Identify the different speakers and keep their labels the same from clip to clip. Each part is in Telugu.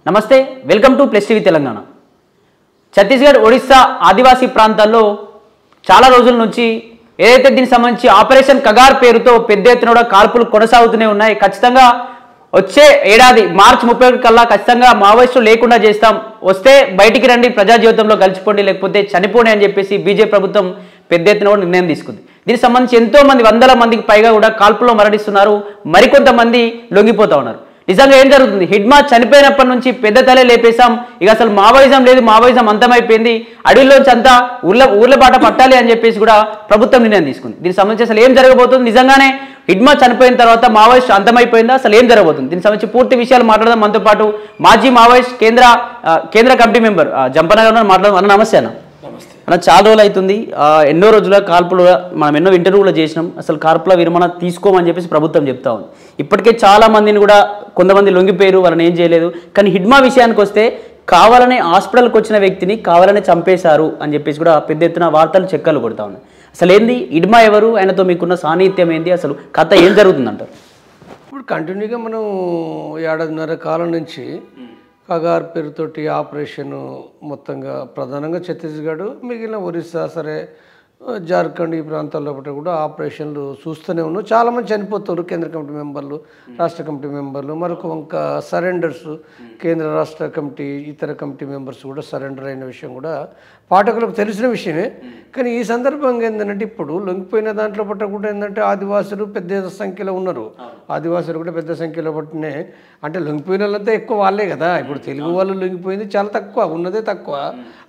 Speaker 1: నమస్తే welcome to plus TV Telangana. Chhattisgarh Odisha Adivasi ప్రాంతాల్లో చాలా రోజుల నుంచి ఏదైతే దీనికి సంబంధించి ఆపరేషన్ కగార్ పేరుతో పెద్ద ఎత్తున కాల్పులు కొనసాగుతూనే ఉన్నాయి. ఖచ్చితంగా వచ్చే ఏడాది మార్చి 31 కల్లా ఖచ్చితంగా మావోయిస్టులు లేకుండా చేస్తాం, వస్తే బయటికి రండి, ప్రజా జీవితంలో కలిసిపోండి, లేకపోతే చనిపోండి అని చెప్పేసి బీజేపీ ప్రభుత్వం పెద్ద ఎత్తున నిర్ణయం తీసుకుంది. దీనికి సంబంధించి ఎంతో మంది, వందల మందికి పైగా కూడా కాల్పుల్లో మరణిస్తున్నారు, మరికొంతమంది లొంగిపోతా ఉన్నారు. నిజంగా ఏం జరుగుతుంది? హిడ్మా చనిపోయినప్పటి నుంచి పెద్ద తలే లేపేశాం, ఇక అసలు మావోయిజం లేదు, మావోయిజం అంతమైపోయింది, అడవిలోంచి అంతా ఊర్ల బాట పట్టాలి అని చెప్పేసి కూడా ప్రభుత్వం నిర్ణయం తీసుకుంది. దీనికి సంబంధించి అసలు ఏం జరగబోతుంది? నిజంగానే హిడ్మా చనిపోయిన తర్వాత మావోయిస్ట్ అంతమైపోయిందా? అసలు ఏం జరగబోతుంది? దీనికి సంబంధించి పూర్తి విషయాలు మాట్లాడదాం. మనతో పాటు మాజీ మావోయిస్ట్ కేంద్ర కమిటీ మెంబర్ జంపనగర్ మాట్లాడదాం. అన్న నమస్తే. అన్న చాలా రోజులు అవుతుంది, ఎన్నో రోజుల కాల్పులు మనం ఎన్నో ఇంటర్వ్యూలు చేసినాం, అసలు కాల్పుల విరమణ తీసుకోమని చెప్పేసి ప్రభుత్వం చెప్తా ఉంది. ఇప్పటికే చాలా మందిని కూడా కొంతమంది లొంగిపోయారు, వాళ్ళని ఏం చేయలేదు. కానీ హిడ్మా విషయానికి వస్తే కావాలనే హాస్పిటల్కి వచ్చిన వ్యక్తిని కావాలనే చంపేశారు అని చెప్పేసి కూడా పెద్ద ఎత్తున వార్తలు చెక్కలు కొడతా ఉన్నాయి. అసలు ఏంది హిడ్మా ఎవరు, ఆయనతో మీకున్న సాన్నిహిత్యం ఏంది, అసలు కథ ఏం జరుగుతుందంటారు?
Speaker 2: ఇప్పుడు కంటిన్యూగా మనం ఏడాదిన్నర కాలం నుంచి కగార్ పేరుతోటి ఆపరేషను మొత్తంగా ప్రధానంగా ఛత్తీస్గఢ్, మిగిలిన ఒరిస్సా, సరే జార్ఖండ్, ఈ ప్రాంతాల్లో కూడా ఆపరేషన్లు చూస్తూనే ఉన్నాం. చాలామంది చనిపోతారు, కేంద్ర కమిటీ మెంబర్లు, రాష్ట్ర కమిటీ మెంబర్లు, మరొక వంక సరెండర్స్, కేంద్ర రాష్ట్ర కమిటీ ఇతర కమిటీ మెంబర్స్ కూడా సరెండర్ అయిన విషయం కూడా పాఠకులకు తెలిసిన విషయమే. కానీ ఈ సందర్భంగా ఏంటంటే ఇప్పుడు లొంగిపోయిన దాంట్లో పట్ల కూడా ఏంటంటే ఆదివాసులు పెద్ద సంఖ్యలో ఉన్నారు, ఆదివాసులు కూడా పెద్ద సంఖ్యలో పట్టినే, అంటే లొంగిపోయిన వాళ్ళంతా ఎక్కువ వాళ్ళే కదా. ఇప్పుడు తెలుగు వాళ్ళు లొంగిపోయింది చాలా తక్కువ, ఉన్నదే తక్కువ.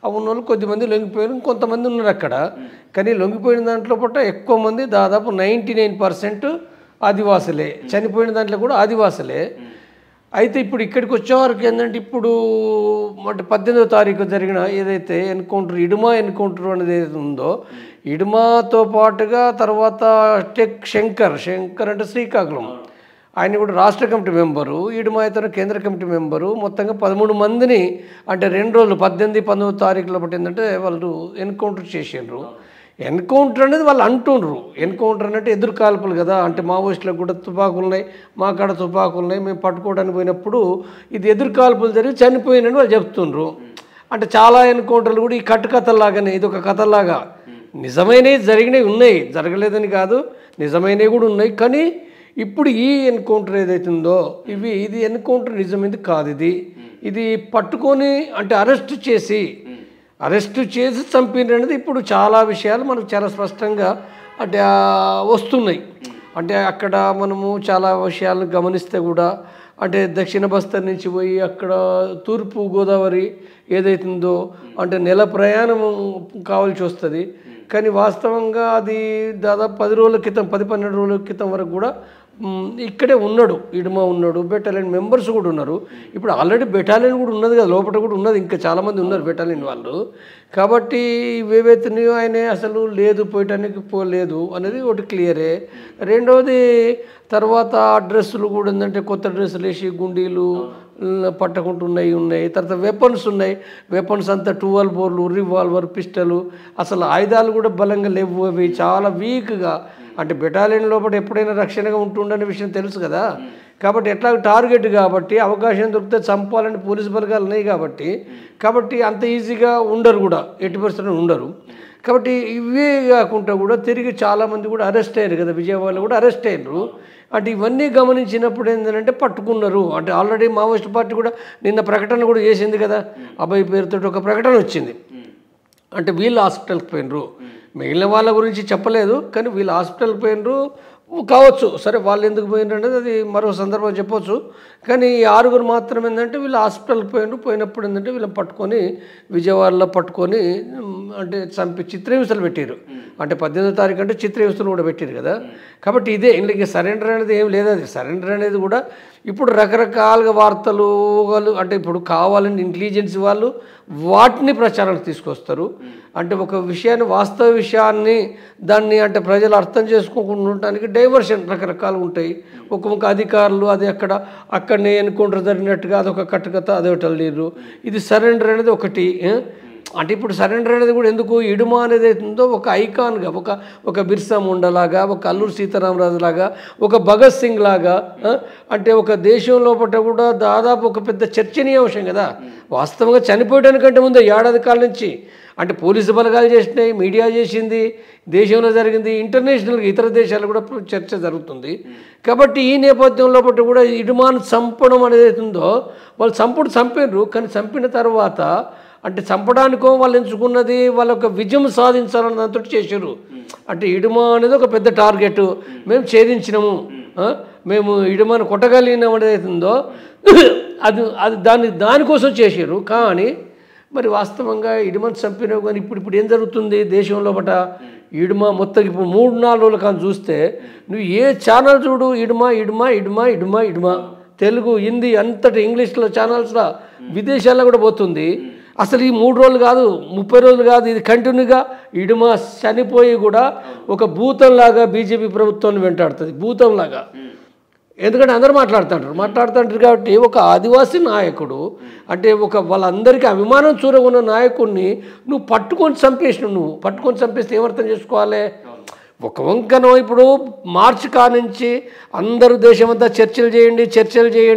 Speaker 2: ఆ ఉన్న వాళ్ళు కొద్దిమంది లొంగిపోయారు, కొంతమంది ఉన్నారు అక్కడ. కానీ లొంగిపోయిన దాంట్లో పట్ల ఎక్కువ మంది, దాదాపు 99% ఆదివాసులే. చనిపోయిన దాంట్లో కూడా ఆదివాసులే. అయితే ఇప్పుడు ఇక్కడికి వచ్చేవారికి ఏంటంటే ఇప్పుడు అంటే 18వ తారీఖు జరిగిన ఏదైతే ఎన్కౌంటర్, హిడ్మా ఎన్కౌంటర్ అనేది ఏదైతే ఉందో, హిడ్మాతో పాటుగా తర్వాత శంకర్ అంటే శ్రీకాకుళం, ఆయన కూడా రాష్ట్ర కమిటీ మెంబరు, హిడ్మా అయితే కేంద్ర కమిటీ మెంబరు, మొత్తంగా 13 మందిని అంటే 2 రోజులు 18, 19వ తారీఖులో బట్టి ఏంటంటే వాళ్ళు ఎన్కౌంటర్ చేసిండ్రు. ఎన్కౌంటర్ అనేది వాళ్ళు అంటుండ్రు, ఎన్కౌంటర్ అంటే ఎదురు కాల్పులు కదా, అంటే మావోయిస్టులకు కూడా తుపాకులు ఉన్నాయి, మా కాడ తుపాకులు ఉన్నాయి, మేము పట్టుకోవడానికి పోయినప్పుడు ఇది ఎదురు కాల్పులు జరిగి చనిపోయినని వాళ్ళు చెప్తుండ్రు. అంటే చాలా ఎన్కౌంటర్లు కూడా ఈ కథల్లాగానే, ఇది ఒక కథల్లాగా నిజమైనవి జరిగినవి ఉన్నాయి, జరగలేదని కాదు, నిజమైనవి కూడా ఉన్నాయి. కానీ ఇప్పుడు ఈ ఎన్కౌంటర్ ఏదైతే ఉందో ఇది ఎన్కౌంటర్ నిజమైంది కాదు, ఇది పట్టుకొని అంటే అరెస్ట్ చేసి చంపిన అనేది ఇప్పుడు చాలా విషయాలు మనకు చాలా స్పష్టంగా అంటే వస్తున్నాయి. అంటే అక్కడ మనము చాలా విషయాలను గమనిస్తే కూడా అంటే దక్షిణ బస్తర్ నుంచి పోయి అక్కడ తూర్పు గోదావరి ఏదైతుందో అంటే నెల ప్రయాణం కావాల్సి వస్తుంది. కానీ వాస్తవంగా అది దాదాపు 10 రోజుల క్రితం, 10-12 రోజుల క్రితం వరకు కూడా ఇక్కడే ఉన్నాడు, హిడ్మా ఉన్నాడు, బెటాలియన్ మెంబర్స్ కూడా ఉన్నారు. ఇప్పుడు ఆల్రెడీ బెటాలియన్ కూడా ఉన్నది కదా, లోపల కూడా ఉన్నది, ఇంకా చాలామంది ఉన్నారు బెటాలియన్ వాళ్ళు. కాబట్టి ఇవేవైతున్నాయో ఆయన అసలు లేదు, పోయటానికి పోలేదు అనేది ఒకటి క్లియరే. రెండవది తర్వాత డ్రెస్సులు కూడా ఏంటంటే కొత్త డ్రెస్సులు వేసి గుండీలు పట్టుకుంటున్నాయి. తర్వాత వెపన్స్ ఉన్నాయి, వెపన్స్ అంతా 12 బోర్లు, రివాల్వర్, పిస్టలు, అసలు ఆయుధాలు కూడా బలంగా లేవు, అవి చాలా వీక్గా. అంటే బెటాలియన్ లోపల ఎప్పుడైనా రక్షణగా ఉంటుండనే విషయం తెలుసు కదా. కాబట్టి ఎట్లా టార్గెట్ కాబట్టి అవకాశం దొరికితే చంపాలని పోలీసు బలగాలు ఉన్నాయి కాబట్టి అంత ఈజీగా ఉండరు కూడా, 80% ఉండరు. కాబట్టి ఇవే కాకుండా కూడా తిరిగి చాలామంది కూడా అరెస్ట్ అయ్యారు కదా, విజయవాడలో కూడా అరెస్ట్ అయ్యారు. అంటే ఇవన్నీ గమనించినప్పుడు ఏంటంటే పట్టుకున్నారు. అంటే ఆల్రెడీ మావోయిస్ట్ పార్టీ కూడా నిన్న ప్రకటన కూడా చేసింది కదా, అభయ్ పేరుతో ఒక ప్రకటన వచ్చింది. అంటే వీళ్ళు హాస్పిటల్కి పోయినరు, మిగిలిన వాళ్ళ గురించి చెప్పలేదు, కానీ వీళ్ళు హాస్పిటల్కి పోయినరు కావచ్చు. సరే వాళ్ళు ఎందుకు పోయినరు అనేది అది మరో సందర్భం చెప్పవచ్చు. కానీ ఈ 6గురు మాత్రం ఏంటంటే వీళ్ళు హాస్పిటల్కి పోయినప్పుడు ఏంటంటే వీళ్ళని పట్టుకొని విజయవాడలో పట్టుకొని అంటే చంపి చిత్రహింసలు పెట్టారు. అంటే 18వ తారీఖు అంటే చిత్రహింసలు కూడా పెట్టారు కదా. కాబట్టి ఇదే ఇంక సరెండర్ అనేది ఏం లేదు. అది సరెండర్ అనేది కూడా ఇప్పుడు రకరకాలుగా వార్తలు అంటే ఇప్పుడు కావాలని ఇంటెలిజెన్స్ వాళ్ళు వాటిని ప్రచారానికి తీసుకొస్తారు. అంటే ఒక విషయాన్ని, వాస్తవ విషయాన్ని దాన్ని అంటే ప్రజలు అర్థం చేసుకోకుండా ఉండటానికి డైవర్షన్ రకరకాలు ఉంటాయి. ఒక్కొక్క అధికారులు అది అక్కడనే ఎన్కౌంటర్ జరిగినట్టుగా అదొక కట్టుకథ, అదొకటి లేరు. ఇది సరెండర్ అనేది ఒకటి. అంటే ఇప్పుడు సరెండర్ అనేది కూడా ఎందుకు ఇడుమ అనేది ఉందో ఒక ఐకాన్గా ఒక బిర్సా ముండలాగా, ఒక అల్లూరు సీతారామరాజు లాగా, ఒక భగత్ సింగ్ లాగా, అంటే ఒక దేశం లోపల కూడా దాదాపు ఒక పెద్ద చర్చనీయాంశం కదా. వాస్తవంగా చనిపోయడానికంటే ముందు ఏడాది కాలం నుంచి అంటే పోలీసు బలగాలు చేసినాయి, మీడియా చేసింది, దేశంలో జరిగింది, ఇంటర్నేషనల్గా ఇతర దేశాలు కూడా చర్చ జరుగుతుంది. కాబట్టి ఈ నేపథ్యంలో కూడా ఇడుమాను చంపడం అనేది ఉందో వాళ్ళు చంపారు. కానీ చంపిన తర్వాత అంటే చంపడానికో వాళ్ళు ఎంచుకున్నది వాళ్ళ ఒక విజయం సాధించాలని దాంతో చేశారు. అంటే ఇడుమ అనేది ఒక పెద్ద టార్గెట్, మేము ఛేదించినాము, మేము ఇడుమను కొట్టగలిగినాం అనేది ఉందో అది దానికోసం చేశారు. కానీ మరి వాస్తవంగా ఇడుమను చంపినావు. కానీ ఇప్పుడు ఏం జరుగుతుంది దేశంలో బట ఇడుమ మొత్తం ఇప్పుడు 3-4 రోజులు కానీ చూస్తే నువ్వు ఏ ఛానల్ చూడు ఇడుమ తెలుగు, హిందీ అంతటి ఇంగ్లీష్లో ఛానల్స్లో విదేశాల్లో కూడా పోతుంది. అసలు ఈ 3 రోజులు కాదు 30 రోజులు కాదు, ఇది కంటిన్యూగా ఇడుమ చనిపోయి కూడా ఒక భూతంలాగా బీజేపీ ప్రభుత్వాన్ని వెంటాడుతుంది, భూతంలాగా. ఎందుకంటే అందరూ మాట్లాడుతుంటారు కాబట్టి ఒక ఆదివాసీ నాయకుడు అంటే వాళ్ళందరికీ అభిమానం చూరగొన్న నాయకుడిని నువ్వు పట్టుకొని చంపేస్తే ఏమర్థం చేసుకోవాలి? ఒక వంకను ఇప్పుడు మార్చి కానుంచి అందరూ దేశమంతా చర్చలు చేయండి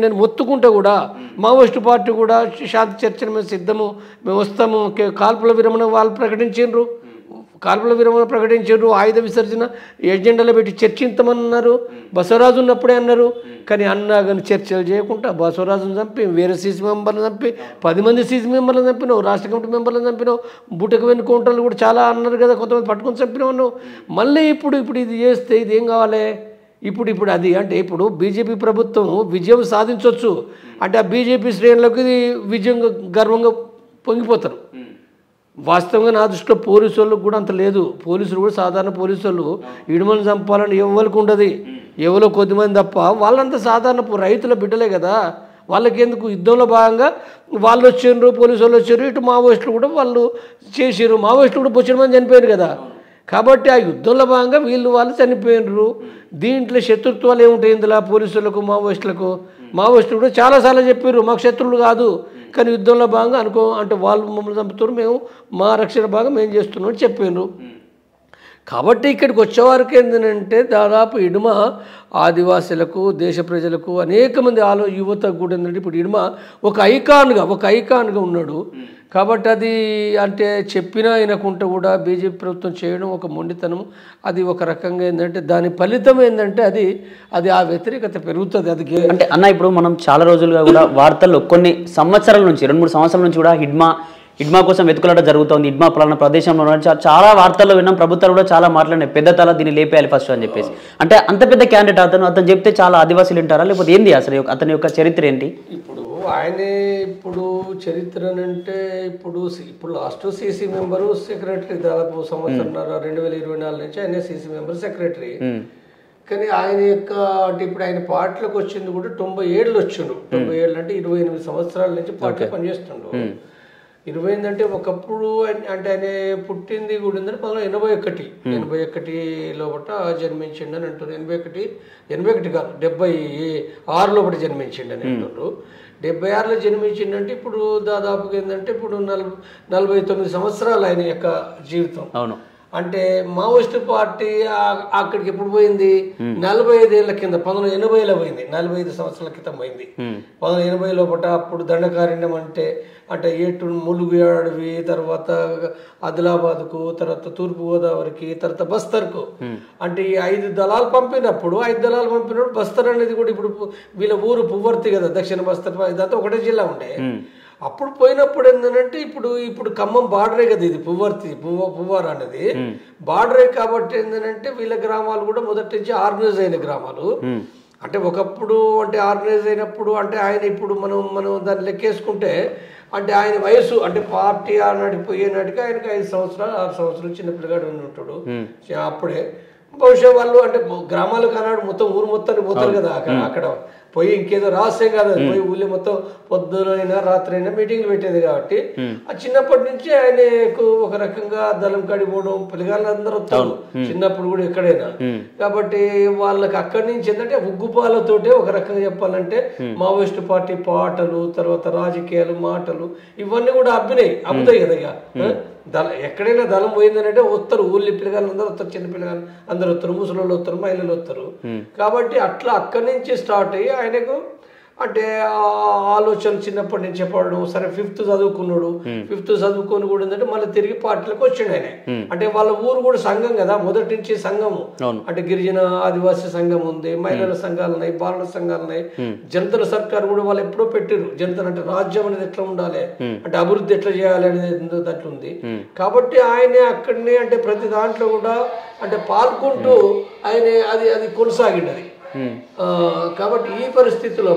Speaker 2: అని మొత్తుకుంటే కూడా మావోయిస్టు పార్టీ కూడా శాంతి చర్చలు మేము సిద్ధము, మేము వస్తాము, కాల్పుల విరమణ వాళ్ళు ప్రకటించారు, ఆయుధ విసర్జన ఎజెండాలో పెట్టి చర్చించమన్నారు, బసవరాజు ఉన్నప్పుడే అన్నారు. కానీ కానీ చర్చలు చేయకుండా బసవరాజును చంపి, వేరే సీసీ మెంబర్లను చంపి, 10 మంది సీసీ మెంబర్లను చంపినావు, రాష్ట్ర కమిటీ మెంబర్లను చంపినావు, బూటకు వెన్నుకుంటారు కూడా చాలా అన్నారు కదా, కొంతమంది పట్టుకొని చంపినావు. మళ్ళీ ఇప్పుడు ఇది చేస్తే ఇది ఏం కావాలి? ఇప్పుడు అది అంటే ఇప్పుడు బీజేపీ ప్రభుత్వం విజయం సాధించవచ్చు అంటే ఆ బీజేపీ శ్రేణులకు ఇది విజయంగా గర్వంగా పొంగిపోతారు. వాస్తవంగా నా దృష్టిలో పోలీసు వాళ్ళకు కూడా అంత లేదు. పోలీసులు కూడా సాధారణ పోలీసు వాళ్ళు ఇడుమను చంపాలని ఎవరికి ఉండదు, ఎవరో కొద్దిమంది తప్ప. వాళ్ళంతా సాధారణ రైతుల బిడ్డలే కదా, వాళ్ళకి ఎందుకు? యుద్ధంలో భాగంగా వాళ్ళు వచ్చారు, పోలీసు వాళ్ళు వచ్చారు, ఇటు మావోయిస్టులు కూడా వాళ్ళు చేసారు, మావోయిస్టులు కూడా బొచ్చిన మంది చనిపోయారు కదా. కాబట్టి ఆ యుద్ధంలో భాగంగా వాళ్ళు చనిపోయినారు. దీంట్లో శత్రుత్వాలు ఏముంటాయి ఇందులో పోలీసులకు మావోయిస్టులు కూడా చాలాసార్లు చెప్పారు మాకు శత్రువులు కాదు, కానీ యుద్ధంలో భాగంగా అంటే వాళ్ళు మమ్మల్ని చంపుతారు, మేము మా రక్షణ భాగం మేము చేస్తున్నాం అని చెప్పారు. కాబట్టి ఇక్కడికి వచ్చేవారికి ఏంటంటే దాదాపు ఇడుమ ఆదివాసులకు, దేశ ప్రజలకు, అనేక మంది యువతకు కూడా ఏంటంటే ఇప్పుడు ఇడుమ ఒక ఐకాన్గా ఉన్నాడు. కాబట్టి అది అంటే చెప్పినా వినకుండా కూడా బీజేపీ ప్రభుత్వం చేయడం ఒక మొండితనం. అది ఒక రకంగా ఏంటంటే దాని ఫలితం ఏంటంటే అది ఆ వ్యతిరేకత పెరుగుతుంది. అది
Speaker 1: అంటే అన్న ఇప్పుడు మనం చాలా రోజులుగా కూడా వార్తల్లో కొన్ని సంవత్సరాల నుంచి 2-3 సంవత్సరాల నుంచి కూడా ఇడ్మా కోసం వెతుకులాట జరుగుతుంది. ఇడ్మా పలానా ప్రదేశంలో చాలా వార్తల్లో విన్నాం, ప్రభుత్వాలు కూడా చాలా మాట్లాడినాయి, పెద్ద తల దీన్ని లేపేయాలి ఫస్ట్ అని చెప్పేసి. అంటే అంత పెద్ద క్యాండిడేట్ అతను చెప్తే చాలా ఆదివాసీలు వింటారా, లేకపోతే ఏంది అసలు అతని యొక్క చరిత్ర ఏంటి?
Speaker 2: ఇప్పుడు చరిత్ర అంటే ఇప్పుడు లాస్ట్ సీసీ మెంబరు సెక్రటరీ, దాదాపు సంవత్సరంన్నర 2024 నుంచి ఆయన సీసీ మెంబర్ సెక్రటరీ. కానీ ఆయన యొక్క అంటే ఇప్పుడు ఆయన పార్టీలోకి వచ్చింది కూడా 97లో వచ్చిండు. 97 అంటే 28 సంవత్సరాల నుంచి పార్టీలో పనిచేస్తుండు. 28 అంటే ఒకప్పుడు అంటే ఆయన పుట్టింది కూడా ఏంటంటే 1981 లోపల జన్మించిండు అని అంటారు. 81 కాదు 76 లోపల జన్మించిండు అని అంటారు. 76లో జన్మించిండంటే ఇప్పుడు దాదాపుగా ఏంటంటే ఇప్పుడు 49 సంవత్సరాలు ఆయన యొక్క జీవితం.
Speaker 1: అవును.
Speaker 2: అంటే మావోయిస్టు పార్టీ అక్కడికి ఎప్పుడు పోయింది? 45 ఏళ్ల కింద 1980లో పోయింది. 45 సంవత్సరాల క్రితం పోయింది. 1980 లోపల అప్పుడు దండకారణ్యం అంటే ఏటు ములుగు అడవి, తర్వాత ఆదిలాబాద్కు, తర్వాత తూర్పు గోదావరికి, తర్వాత బస్తర్కు అంటే ఈ 5 దళాలు పంపినప్పుడు బస్తర్ అనేది కూడా ఇప్పుడు వీళ్ళ ఊరు పువ్వర్తి కదా, దక్షిణ బస్తర్, ఇదంతా ఒకటే జిల్లా ఉండే. అప్పుడు పోయినప్పుడు ఏంటంటే ఇప్పుడు ఖమ్మం బార్డరే కదా, ఇది పువ్వార్ అనేది బార్డరే. కాబట్టి ఏంటంటే వీళ్ళ గ్రామాలు కూడా మొదటి నుంచి ఆర్గనైజ్ అయిన గ్రామాలు. అంటే ఒకప్పుడు అంటే ఆర్గనైజ్ అయినప్పుడు అంటే ఆయన ఇప్పుడు మనం దాన్ని లెక్కేసుకుంటే అంటే ఆయన వయసు అంటే పార్టీ ఆనాటికి పోయేనాటికి ఆయనకి 5 సంవత్సరాలు 6 సంవత్సరాలు చిన్నపిల్లగాడు ఉంటాడు. అప్పుడే బహుశా వాళ్ళు అంటే గ్రామాలకు అన్నాడు మొత్తం ఊరు మొత్తాన్ని పోతారు కదా, అక్కడ పోయి ఇంకేదో రహస్యం కాదు, పోయి ఊళ్ళో మొత్తం పొద్దునైనా రాత్రి అయినా మీటింగ్లు పెట్టేది కాబట్టి ఆ చిన్నప్పటి నుంచి ఆయనకు ఒక రకంగా దళం కడిపోవడం పిల్లగాళ్ళు అందరూ వస్తారు చిన్నప్పుడు కూడా ఎక్కడైనా. కాబట్టి వాళ్ళకి అక్కడి నుంచి ఏంటంటే ఉగ్గుపాలతోటే ఒక రకంగా చెప్పాలంటే మావోయిస్టు పార్టీ పాటలు, తర్వాత రాజకీయాలు, మాటలు ఇవన్నీ కూడా అబ్బుతాయి కదా. ఇక ఎక్కడైనా దళం పోయిందనంటే వస్తారు, ఊళ్ళో పిల్లగాళ్ళు అందరూ వస్తారు, చిన్న పిల్లగాళ్ళు అందరూ వస్తారు, ముసలోళ్ళు వస్తారు, మహిళలు వస్తారు. కాబట్టి అట్లా అక్కడి నుంచి స్టార్ట్ అయ్యి ఆయనకు అంటే ఆలోచన చిన్నప్పటి నుంచి చెప్పడం. సరే 5th చదువుకున్నాడు, 5th చదువుకొని కూడా ఏంటంటే మళ్ళీ తిరిగి పార్టీలకు వచ్చిండు ఆయన. అంటే వాళ్ళ ఊరు కూడా సంఘం కదా, మొదటి నుంచి సంఘము. అంటే గిరిజన ఆదివాసీ సంఘం ఉంది, మహిళల సంఘాలు ఉన్నాయి, బాలల సంఘాలు ఉన్నాయి. జనతల సర్కార్ కూడా వాళ్ళు ఎప్పుడో పెట్టారు. జనతలు అంటే రాజ్యం అనేది ఎట్లా ఉండాలి, అంటే అభివృద్ధి ఎట్లా చేయాలి అనేది అట్లుంది. కాబట్టి ఆయన అక్కడనే అంటే ప్రతి దాంట్లో కూడా అంటే పాల్గొంటూ ఆయన అది కొనసాగింది అది. కాబట్టి ఈ పరిస్థితిలో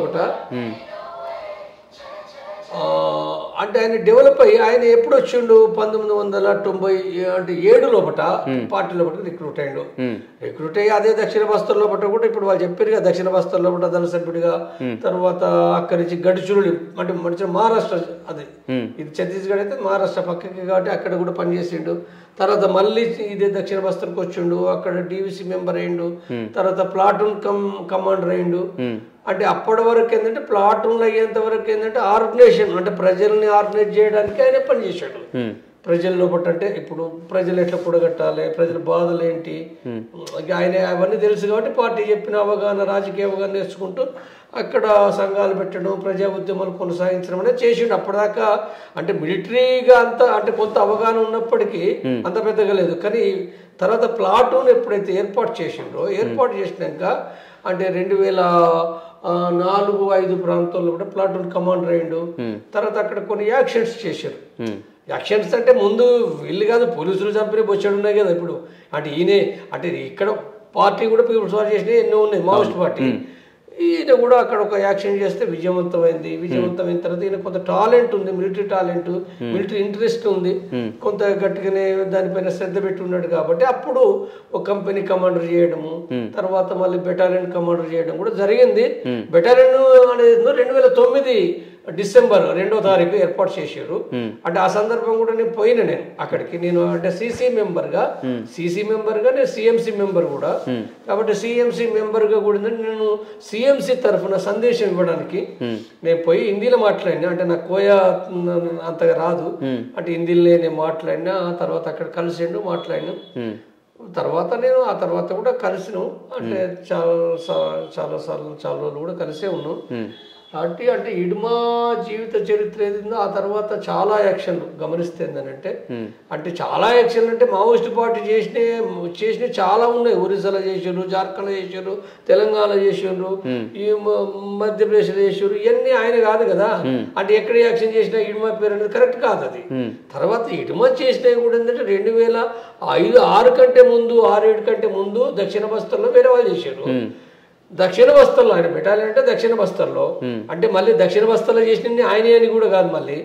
Speaker 2: అంటే ఆయన డెవలప్ అయ్యి ఆయన ఎప్పుడు వచ్చిండు 1997 లోపట పార్టీ లోపల రిక్రూట్ అయ్యిండు. రిక్రూట్ అయ్యి అదే దక్షిణ బస్తర్ లోపల కూడా ఇప్పుడు వాళ్ళు చెప్పారు కదా, దక్షిణ బస్తర్ లోపల దళ సభ్యుడిగా, తర్వాత అక్కడి నుంచి గడిచురుడి అంటే మంచి మహారాష్ట్ర, అది ఇది ఛత్తీస్గఢ్ అయితే మహారాష్ట్ర పక్కకి కాబట్టి అక్కడ కూడా పనిచేసిండు. తర్వాత మళ్ళీ ఇదే దక్షిణ బస్తర్కి వచ్చిండు, అక్కడ డివిసి మెంబర్ అయ్యిండు, తర్వాత ప్లాటూన్ కమాండర్ అయ్యిండు. అంటే అప్పటి వరకు ఏంటంటే ప్లాటూన్లు అయ్యేంత వరకు ఏంటంటే ఆర్గనైజేషన్ అంటే ప్రజల్ని ఆర్గనైజ్ చేయడానికి ఆయన పనిచేశాడు. ప్రజల లోపల అంటే ఇప్పుడు ప్రజలు ఎట్లా కూడగట్టాలి, ప్రజల బాధలు ఏంటి, ఆయన అవన్నీ తెలుసు కాబట్టి పార్టీ చెప్పిన అవగాహన, రాజకీయ అవగాహన నేర్చుకుంటూ అక్కడ సంఘాలు పెట్టడం, ప్రజా ఉద్యమాలు కొనసాగించడం అనేది చేసిండు. అప్పటిదాకా అంటే మిలిటరీగా అంత అంటే కొంత అవగాహన ఉన్నప్పటికీ అంత పెద్దగా లేదు. కానీ తర్వాత ప్లాటూన్ ఎప్పుడైతే ఏర్పాటు చేసిండ్రో, ఏర్పాటు చేసినాక అంటే 2004-05 ప్రాంతంలో కూడా ప్లాటూన్ కమాండర్ అయ్యిండు. తర్వాత అక్కడ కొన్ని యాక్షన్స్ చేశారు. యాక్షన్స్ అంటే ముందు వీళ్ళు కాదు, పోలీసులు చంపిన బొచ్చాడు ఉన్నాయి కదా ఇప్పుడు. అంటే ఈయనే అంటే ఇక్కడ పార్టీ కూడా పీపుల్స్ వార్ చేసినవి ఎన్నో ఉన్నాయి, మావోయిస్ట్ పార్టీ. ఈయన కూడా అక్కడ ఒక యాక్షన్ చేస్తే విజయవంతమైంది. విజయవంతమైన తర్వాత ఈయన కొంత టాలెంట్ ఉంది, మిలిటరీ టాలెంట్, మిలిటరీ ఇంట్రెస్ట్ ఉంది, కొంత గట్టిగానే దానిపైన శ్రద్ధ పెట్టి ఉన్నాడు. కాబట్టి అప్పుడు ఒక కంపెనీ కమాండర్ చేయడము, తర్వాత మళ్ళీ బెటాలియన్ కమాండర్ చేయడం కూడా జరిగింది. బెటాలియన్ అనేది 2009 డిసెంబర్ 2వ తారీఖు ఏర్పాటు చేశారు. అంటే ఆ సందర్భం కూడా నేను పోయినా, నేను అక్కడికి నేను అంటే సిసి మెంబర్ గా నేను సిఎంసి మెంబర్ కూడా. కాబట్టి సిఎంసి మెంబర్ గా కూడా నేను సిఎంసి తరఫున సందేశం ఇవ్వడానికి నేను పోయి హిందీలో మాట్లాడినా. అంటే నాకు కోయా అంతగా రాదు, అంటే హిందీలో నేను మాట్లాడినా. తర్వాత అక్కడ కలిసిండు, మాట్లాడినా. తర్వాత నేను ఆ తర్వాత కూడా కలిసినాం. అంటే చాలా రోజులు కూడా కలిసే ఉన్నాం. అంటే ఇడుమా జీవిత చరిత్ర ఏదిందో ఆ తర్వాత చాలా యాక్షన్లు గమనిస్తే ఏంటంటే అంటే చాలా యాక్షన్లు అంటే మావోయిస్ట్ పార్టీ చేసినవి చాలా ఉన్నాయి. ఒరిస్సాలో చేసారు, జార్ఖండ్లో చేసారు, తెలంగాణ చేసారు, ఈ మధ్యప్రదేశ్లో చేసారు. ఇవన్నీ ఆయన కాదు కదా. అంటే ఎక్కడ యాక్షన్ చేసినా ఇడుమా పేరు అనేది కరెక్ట్ కాదు. అది తర్వాత ఇడుమా చేసినవి కూడా ఏంటంటే 2005-6 కంటే ముందు, 6-7 కంటే ముందు దక్షిణ బస్తర్లో వేరే వాళ్ళు చేశారు. దక్షిణ బస్తర్లో ఆయన బెటాలియన్ అంటే దక్షిణ బస్తర్లో అంటే మళ్ళీ దక్షిణ బస్తర్లో చేసినవి ఆయనే అని కూడా కాదు, మళ్ళీ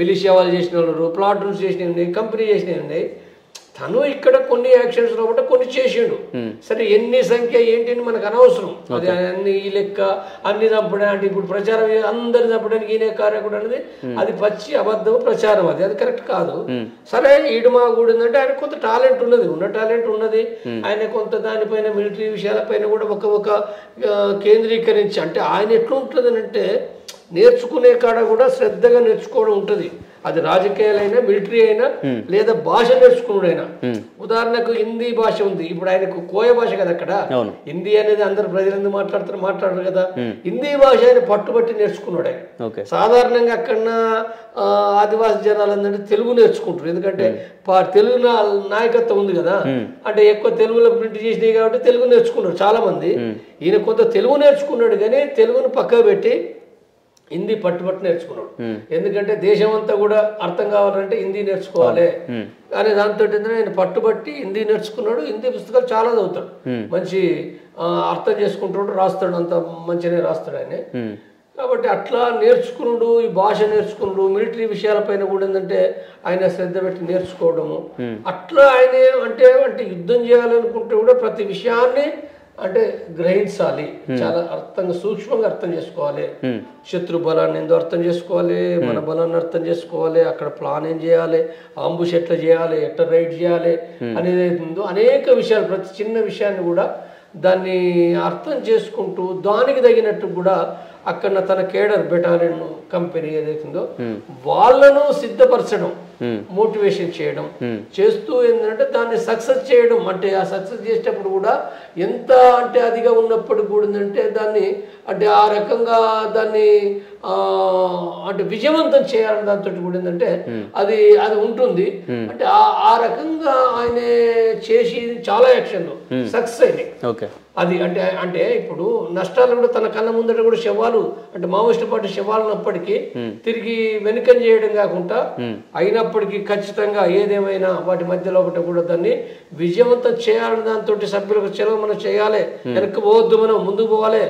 Speaker 2: మిలిషియా వాళ్ళు చేసిన వాళ్ళు, ప్లాటూన్స్ చేసినవి ఉన్నాయి, కంపెనీ చేసినవి ఉన్నాయి. తను ఇక్కడ కొన్ని యాక్షన్స్ లో కొన్ని చేసిండు. సరే ఎన్ని సంఖ్య ఏంటి మనకు అనవసరం. అది అన్ని ఈ లెక్క అన్ని చంపడానికి ఇప్పుడు ప్రచారం అందరు చంపడానికి ఈయన కార్యకుడు అనేది అది పచ్చి అబద్ధం ప్రచారం. అది కరెక్ట్ కాదు. సరే ఇడుమా కూడా ఏంటంటే ఆయన కొంత టాలెంట్ ఉన్నది. ఆయన కొంత దానిపైన మిలిటరీ విషయాలపైన కూడా ఒక కేంద్రీకరించి అంటే ఆయన ఎట్లా ఉంటుంది అంటే నేర్చుకునే కాడ కూడా శ్రద్ధగా నేర్చుకోవడం ఉంటుంది. అది రాజకీయాలైనా, మిలిటరీ అయినా, లేదా భాష నేర్చుకున్నాడైనా. ఉదాహరణకు హిందీ భాష ఉంది, ఇప్పుడు ఆయనకు కోయ భాష కదా అక్కడ. హిందీ అనేది అందరు ప్రజలందరూ మాట్లాడరు కదా. హిందీ భాష ఆయన పట్టుబట్టి నేర్చుకున్నాడు ఆయన. సాధారణంగా అక్కడ ఆదివాసీ జనాలు ఏంటంటే తెలుగు నేర్చుకుంటారు, ఎందుకంటే తెలుగు నాయకత్వం ఉంది కదా. అంటే ఎక్కువ తెలుగులో ప్రింట్ చేసినాయి కాబట్టి తెలుగు నేర్చుకున్నారు చాలా మంది. ఈయన కొంత తెలుగు నేర్చుకున్నాడు, కానీ తెలుగును పక్కకు పెట్టి హిందీ పట్టుబట్టి నేర్చుకున్నాడు. ఎందుకంటే దేశం అంతా కూడా అర్థం కావాలంటే హిందీ నేర్చుకోవాలి కానీ దాంతో ఆయన పట్టుబట్టి హిందీ నేర్చుకున్నాడు. హిందీ పుస్తకాలు చాలా చదువుతాడు, మంచి అర్థం చేసుకుంటాడు, రాస్తాడు, అంత మంచిగానే రాస్తాడు ఆయన. కాబట్టి అట్లా నేర్చుకున్నాడు, ఈ భాష నేర్చుకున్నాడు. మిలిటరీ విషయాలపైన కూడా ఏంటంటే ఆయన శ్రద్ధ పెట్టి నేర్చుకోవడము. అట్లా ఆయన అంటే యుద్ధం చేయాలనుకుంటే కూడా ప్రతి విషయాన్ని అంటే గ్రహించాలి, చాలా అర్థంగా సూక్ష్మంగా అర్థం చేసుకోవాలి. శత్రు బలాన్ని ఏందో అర్థం చేసుకోవాలి, మన బలాన్ని అర్థం చేసుకోవాలి, అక్కడ ప్లాన్ ఏం చేయాలి, అంబుష్ ఎట్లా చేయాలి, ఎట్లా రైడ్ చేయాలి అనేది ఉందో అనేక విషయాలు, ప్రతి చిన్న విషయాన్ని కూడా దాన్ని అర్థం చేసుకుంటూ దానికి తగినట్టు కూడా అక్కడ తన కేడర్ బెటాలియన్ కంపెనీ ఏదైతుందో వాళ్ళను సిద్ధపరచడం, మోటివేషన్ చేయడం చేస్తూ ఏంటంటే దాన్ని సక్సెస్ చేయడం. అంటే ఆ సక్సెస్ చేసేటప్పుడు కూడా ఎంత అంటే అదిగా ఉన్నప్పుడు కూడా ఏంటంటే దాన్ని అంటే ఆ రకంగా దాన్ని అంటే విజయవంతం చేయాలని దాంతో కూడా ఏంటంటే అది ఉంటుంది. అంటే ఆ రకంగా ఆయన చేసి చాలా యాక్షన్లు సక్సెస్ అయినాయి. అది అంటే ఇప్పుడు నష్టాలు కూడా తన కళ్ళ ముందట కూడా శవాలు అంటే మావోయిస్టు పార్టీ శవాలన్నప్పటికీ తిరిగి వెనుకని చేయడం కాకుండా అయినప్పటికీ ఖచ్చితంగా ఏదేమైనా వాటి మధ్యలో ఒకటి కూడా దాన్ని విజయవంతం చేయాలని దాంతో సభ్యులకు చెలవు మనం చేయాలి, వెనక్కి పోవద్దు, మనం ముందుకు పోవాలి,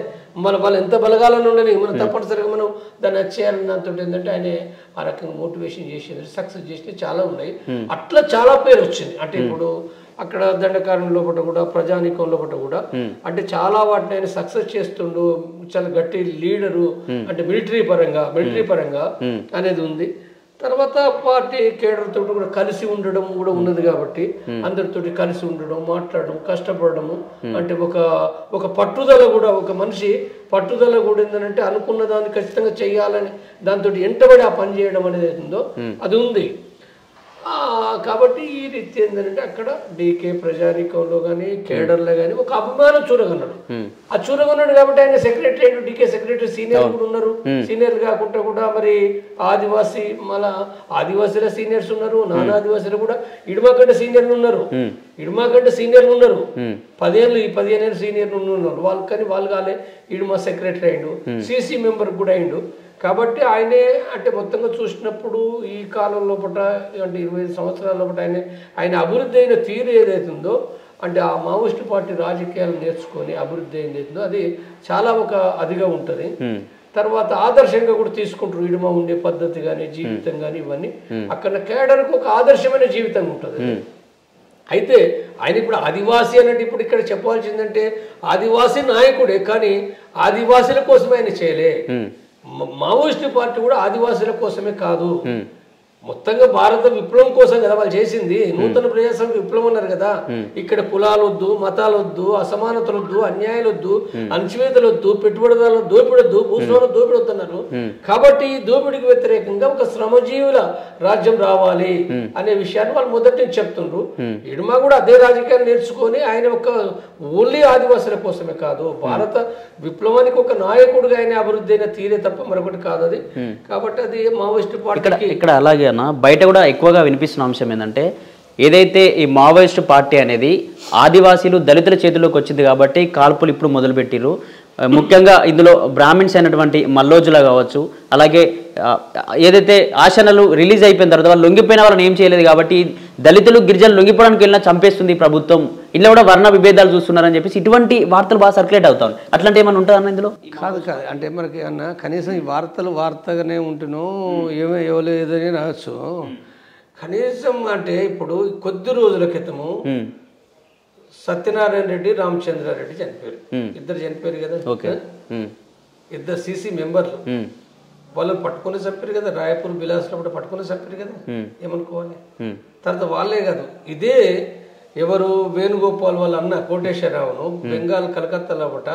Speaker 2: వాళ్ళు ఎంత బలగాలను ఉండని మనం తప్పనిసరిగా మనం దాన్ని వచ్చేయాలని దాంతో ఏంటంటే ఆయన ఆ రకంగా మోటివేషన్ చేసేది, సక్సెస్ చేసి చాలా ఉన్నాయి. అట్లా చాలా పేరు వచ్చింది. అంటే ఇప్పుడు అక్కడ దండకారణం లోపల కూడా ప్రజానీకం లోపల కూడా అంటే చాలా వాటిని ఆయన సక్సెస్ చేస్తుండు, చాలా గట్టి లీడరు అంటే మిలిటరీ పరంగా అనేది ఉంది. తర్వాత పార్టీ కేడర్ తోటి కూడా కలిసి ఉండడం కూడా ఉన్నది కాబట్టి అందరితోటి కలిసి ఉండడం, మాట్లాడడం, కష్టపడము, అంటే ఒక పట్టుదల కూడా, ఒక మనిషి పట్టుదల కూడా ఏంటంటే అనుకున్న దాన్ని ఖచ్చితంగా చెయ్యాలని దాంతో ఎంటబడి ఆ పని చేయడం అనేది ఉందో అది ఉంది. కాబట్టి ఈ రీతి ఏంటంటే అక్కడ డీకే ప్రజానీకంలో కానీ కేడర్లో కానీ ఒక అభిమానం చూరగన్నాడు. ఆ చూరగన్నాడు కాబట్టి ఆయన సెక్రటరీ, డీకే సెక్రటరీ సీనియర్ కూడా ఉన్నారు. సీనియర్ కాకుండా కూడా మరి ఆదివాసీ మళ్ళా ఆదివాసీల సీనియర్స్ ఉన్నారు, నాన్ ఆదివాసీలు కూడా ఇడుమాకంటే సీనియర్లు ఉన్నారు, 15 ఏళ్ళు సీనియర్లు ఉన్నారు వాళ్ళు. కానీ వాళ్ళు కాలే, ఇడుమా సెక్రటరీ అయిండు, సిసి మెంబర్ కూడా అయిండు. కాబట్టి ఆయనే అంటే మొత్తంగా చూసినప్పుడు ఈ కాలం లోపల అంటే 25 సంవత్సరాల లోపల ఆయన అభివృద్ధి అయిన తీరు ఏదైతుందో అంటే ఆ మావోయిస్టు పార్టీ రాజకీయాలు నేర్చుకొని అభివృద్ధి అయిందో అది చాలా ఒక అదిగా ఉంటుంది. తర్వాత ఆదర్శంగా కూడా తీసుకుంటారు ఇడుమ ఉండే పద్ధతి కానీ జీవితం కానీ ఇవన్నీ అక్కడ కేడర్కు ఒక ఆదర్శమైన జీవితం ఉంటుంది. అయితే ఆయన ఇప్పుడు ఆదివాసీ అన్నట్టు ఇప్పుడు ఇక్కడ చెప్పాల్సిందంటే ఆదివాసీ నాయకుడే, కానీ ఆదివాసీల కోసమే ఆయన చేయలే. మావోయిస్టు పార్టీ కూడా ఆదివాసుల కోసమే కాదు, మొత్తంగా భారత విప్లవం కోసం కదా వాళ్ళు చేసింది. నూతన ప్రజాస్వామ్య విప్లవం అన్నారు కదా. ఇక్కడ కులాలు వద్దు, మతాలు వద్దు, అసమానతలు వద్దు, అన్యాయాలు వద్దు, అణచివేతలు వద్దు, పెట్టుబడిదారులు దోపిడొద్దు, భూస్వాములు దోపిడొద్దు అన్నారు. కాబట్టి ఈ దోపిడికి వ్యతిరేకంగా ఒక శ్రమజీవుల రాజ్యం రావాలి అనే విషయాన్ని వాళ్ళు మొదటి నుంచి చెప్తుండ్రు. ఇడుమా కూడా అదే రాజకీయాన్ని నేర్చుకొని ఆయన ఒక ఓన్లీ ఆదివాసుల కోసమే కాదు, భారత విప్లవానికి ఒక నాయకుడిగా ఆయన అభివృద్ధి అయిన తీరే తప్ప మరొకటి కాదు అది. కాబట్టి అది మావోయిస్టు పార్టీ
Speaker 1: ఇక్కడ అలాగే బయట కూడా ఎక్కువగా వినిపిస్తున్న అంశం ఏంటంటే ఏదైతే ఈ మావోయిస్టు పార్టీ అనేది ఆదివాసీలు దళితుల చేతిలోకి వచ్చింది కాబట్టి కాల్పులు ఇప్పుడు మొదలుపెట్టిరు. ముఖ్యంగా ఇందులో బ్రాహ్మిన్స్ అయినటువంటి మల్లోజుల కావచ్చు, అలాగే ఏదైతే ఆశనలు రిలీజ్ అయిపోయిన తర్వాత వాళ్ళు లొంగిపోయిన వాళ్ళని ఏం చేయలేదు కాబట్టి దళితులు గిరిజనులు లొంగిపోవడానికి వెళ్ళినా చంపేస్తుంది ప్రభుత్వం, ఇలా కూడా వర్ణ విభేదాలు చూస్తున్నారని చెప్పేసి ఇటువంటి వార్తలు బాగా సర్క్యులేట్ అవుతాయి. అట్లాంటి ఏమైనా ఉంటుందన్న ఇందులో?
Speaker 2: కాదు అంటే మనకి అన్న కనీసం ఈ వార్తగానే ఉంటున్నాం, ఎవరు ఏదైనా రావచ్చు. కనీసం అంటే ఇప్పుడు కొద్ది రోజుల క్రితము సత్యనారాయణ రెడ్డి, రామచంద్రారెడ్డి చనిపోయారు, ఇద్దరు చనిపోయారు కదా. ఇద్దరు సిసి మెంబర్లు, వాళ్ళని పట్టుకుని చంపారు కదా. రాయపూర్ బిలాస్లో కూడా పట్టుకుని చంపారు కదా. ఏమనుకోవాలి? తర్వాత వాళ్ళే కాదు, ఇదే ఎవరు వేణుగోపాల్ వాళ్ళ అన్న కోటేశ్వరరావును బెంగాల్ కలకత్తాలో ఒకట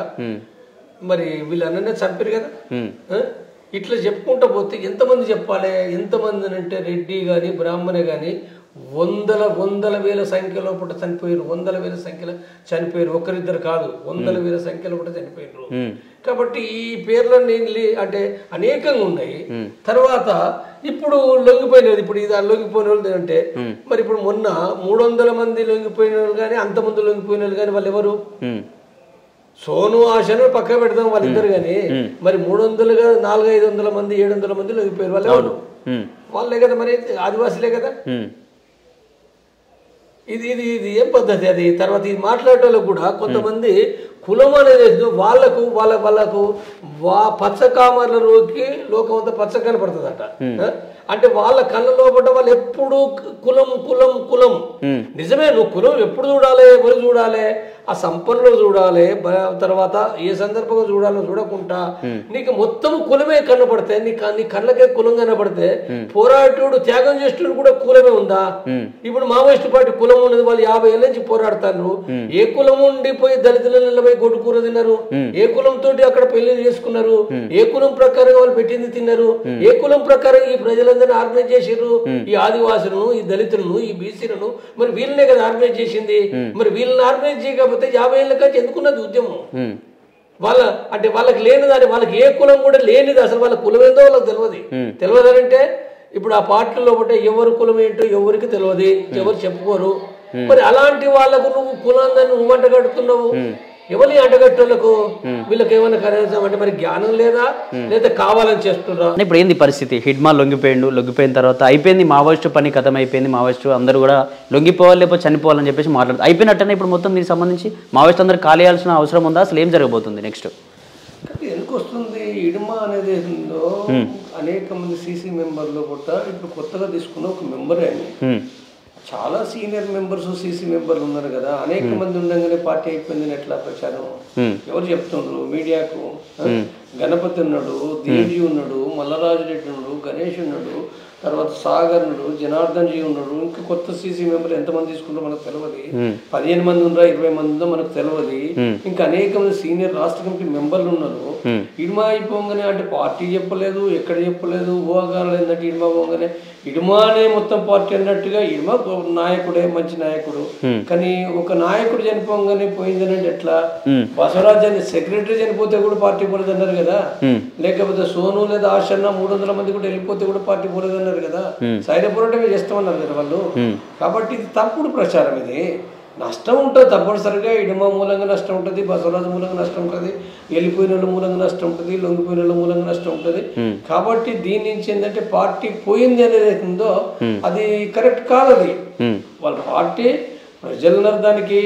Speaker 2: మరి వీళ్ళన్ననే చంపారు కదా. ఇట్లా చెప్పుకుంటా పోతే ఎంతమంది చెప్పాలి? ఎంతమంది అంటే రెడ్డి కానీ బ్రాహ్మణే కానీ వందల వేల సంఖ్యలో పుట్ట చనిపోయారు, 100,000 సంఖ్యలో చనిపోయారు. ఒకరిద్దరు కాదు, 100,000 సంఖ్యలో కూడా చనిపోయారు. కాబట్టి ఈ పేర్లన్నీ అంటే అనేకంగా ఉన్నాయి. తర్వాత ఇప్పుడు లొంగిపోయినది, ఇప్పుడు ఇది లొంగిపోయిన వాళ్ళు అంటే మరి ఇప్పుడు మొన్న 300 మంది లొంగిపోయిన వాళ్ళు కానీ అంతమంది లొంగిపోయిన వాళ్ళు కానీ వాళ్ళు ఎవరు? సోను ఆశను పక్క పెడతాం వాళ్ళిద్దరు కానీ మరి 300 400-500 మంది 700 మంది లొంగిపోయారు. వాళ్ళు ఎవరు? వాళ్ళే కదా, మరి ఆదివాసులే కదా. ఇది ఇది ఇది ఏం పద్ధతి అది? తర్వాత ఇది మాట్లాడేటోళ్ళకు కూడా కొంతమంది కులం అనేది వాళ్ళకు వాళ్ళకు పచ్చ కామర్లలోకి లోకం అంతా పచ్చ కనపడుతుందట. అంటే వాళ్ళ కళ్ళ లోపల వాళ్ళు ఎప్పుడు కులం కులం కులం. నిజమే, నువ్వు కులం ఎప్పుడు చూడాలి, ఎవరు చూడాలి, ఆ సంపన్నులు చూడాలి, తర్వాత ఏ సందర్భంగా చూడాలో చూడకుండా నీకు మొత్తం కులమే కనపడితే నీ కళ్ళకే కులం కనపడితే పోరాటుడు త్యాగం చేస్తుడు కూడా కులమే ఉందా? ఇప్పుడు మావోయిస్టు పార్టీ కులం ఉన్నది, వాళ్ళు 50 ఏళ్ళ నుంచి పోరాడతారు. ఏ కులం ఉండిపోయి దళితుల నిలబడి గొడ్డు కూర తిన్నారు? ఏ కులం తోటి అక్కడ పెళ్లి చేసుకున్నారు? ఏ కులం ప్రకారంగా వాళ్ళు పెట్టింది తిన్నారు? ఏ కులం ప్రకారం ఈ ప్రజలందరినీ ఆర్గనైజ్ చేసిర్రు? ఈ ఆదివాసులను, ఈ దళితులను, ఈ బీసీలను. మరి వీళ్ళనే కదా ఆర్గనైజ్ చేసింది. మరి వీళ్ళని ఆర్గనైజ్ చేయకపోతే 50 ఏళ్ళ కంటే ఎందుకున్నది ఉద్యమం? అంటే వాళ్ళకి లేనిదాన్ని, వాళ్ళకి ఏ కులం కూడా లేనిది, అసలు వాళ్ళ కులం ఏందో వాళ్ళకి తెలియదంటే ఇప్పుడు ఆ పార్టీలో ఒకటే ఎవరు కులం ఏంటో ఎవరికి తెలియదు, ఎవరు చెప్పుకోరు. మరి అలాంటి వాళ్ళకు నువ్వు కులాన్ని నువ్వు అంట కడుతున్నావు. ఎవరిని అంటగట్టోళ్ళకు వీళ్ళకి ఏమైనా కనీసం అంటే మరి జ్ఞానం లేదా కావాలని చేస్తున్నా?
Speaker 1: ఇప్పుడు ఏంది పరిస్థితి? హిడ్మా లొంగిపోయిన తర్వాత అయిపోయింది, మావోయిస్టు పని కథం అయిపోయింది, మావోయిస్టు అందరూ కూడా లొంగిపోవాలి లేకపోతే చనిపోవాలని చెప్పేసి మాట్లాడుతుంది. అయిపోయినట్టనే ఇప్పుడు మొత్తం దీనికి సంబంధించి మావోయిస్టు అందరూ కాలేయాల్సిన అవసరం ఉందా? అసలు ఏం జరగబోతుంది నెక్స్ట్?
Speaker 2: ఎందుకు వస్తుంది హిడ్మా అనేది ఏందో అనేక మంది సీసీ మెంబర్లు కూడా ఇప్పుడు కొత్తగా తీసుకున్న ఒక మెంబరే అని చాలా సీనియర్ మెంబర్స్ సీసీ మెంబర్లు ఉన్నారు కదా. అనేక మంది ఉండగానే పార్టీ అయిపోయిందని ఎట్లా ప్రచారం? ఎవరు చెప్తుండ్రు మీడియాకు? గణపతి ఉన్నాడు, దేవ్జీ ఉన్నాడు, మల్లరాజు రెడ్డి ఉన్నాడు, గణేష్ ఉన్నాడు, తర్వాత సాగర్ ఉన్నాడు, జనార్దన్ జీ ఉన్నాడు. ఇంకా కొత్త సీసీ మెంబర్ ఎంతమంది తీసుకుంటారో మనకు తెలియదు. 15 మంది ఉందా 20 మంది ఉందో మనకు తెలియదు. ఇంకా అనేక మంది సీనియర్ రాష్ట్ర కమిటీ మెంబర్లు ఉన్నారు. ఇడుమా అయిపోగానే అంటే పార్టీ చెప్పలేదు, ఎక్కడ చెప్పలేదు, ఊహాగానాలు ఏంటంటే ఇడుమా పోగానే ఇడుమానే మొత్తం పార్టీ అన్నట్టుగా. ఇడుమా నాయకుడే, మంచి నాయకుడు, కానీ ఒక నాయకుడు చనిపోగానే పోయిందనంటే ఎట్లా? బసవరాజ్ అనే సెక్రటరీ చనిపోతే కూడా పార్టీ పోలేదు అన్నారు కదా. లేకపోతే సోను లేదా ఆశన్న 300 మంది కూడా వెళ్ళిపోతే కూడా పార్టీ పోలేదు అన్నారు కదా. సైన్య పోరాటమే చేస్తామన్నారు కదా వాళ్ళు. కాబట్టి ఇది తప్పుడు ప్రచారం. ఇది నష్టం ఉంటుంది తప్పనిసరిగా. ఇడుమా మూలంగా నష్టం ఉంటుంది, బసవరాజు మూలంగా నష్టం ఉంటుంది, వెళ్ళిపోయిన వాళ్ళ మూలంగా నష్టం ఉంటుంది, లొంగిపోయిన వాళ్ళ మూలంగా నష్టం ఉంటుంది. కాబట్టి దీని నుంచి ఏంటంటే పార్టీ పోయింది అనేది ఉందో అది కరెక్ట్ కాదు. అది వాళ్ళ పార్టీ ప్రజలున్నారు, దానికి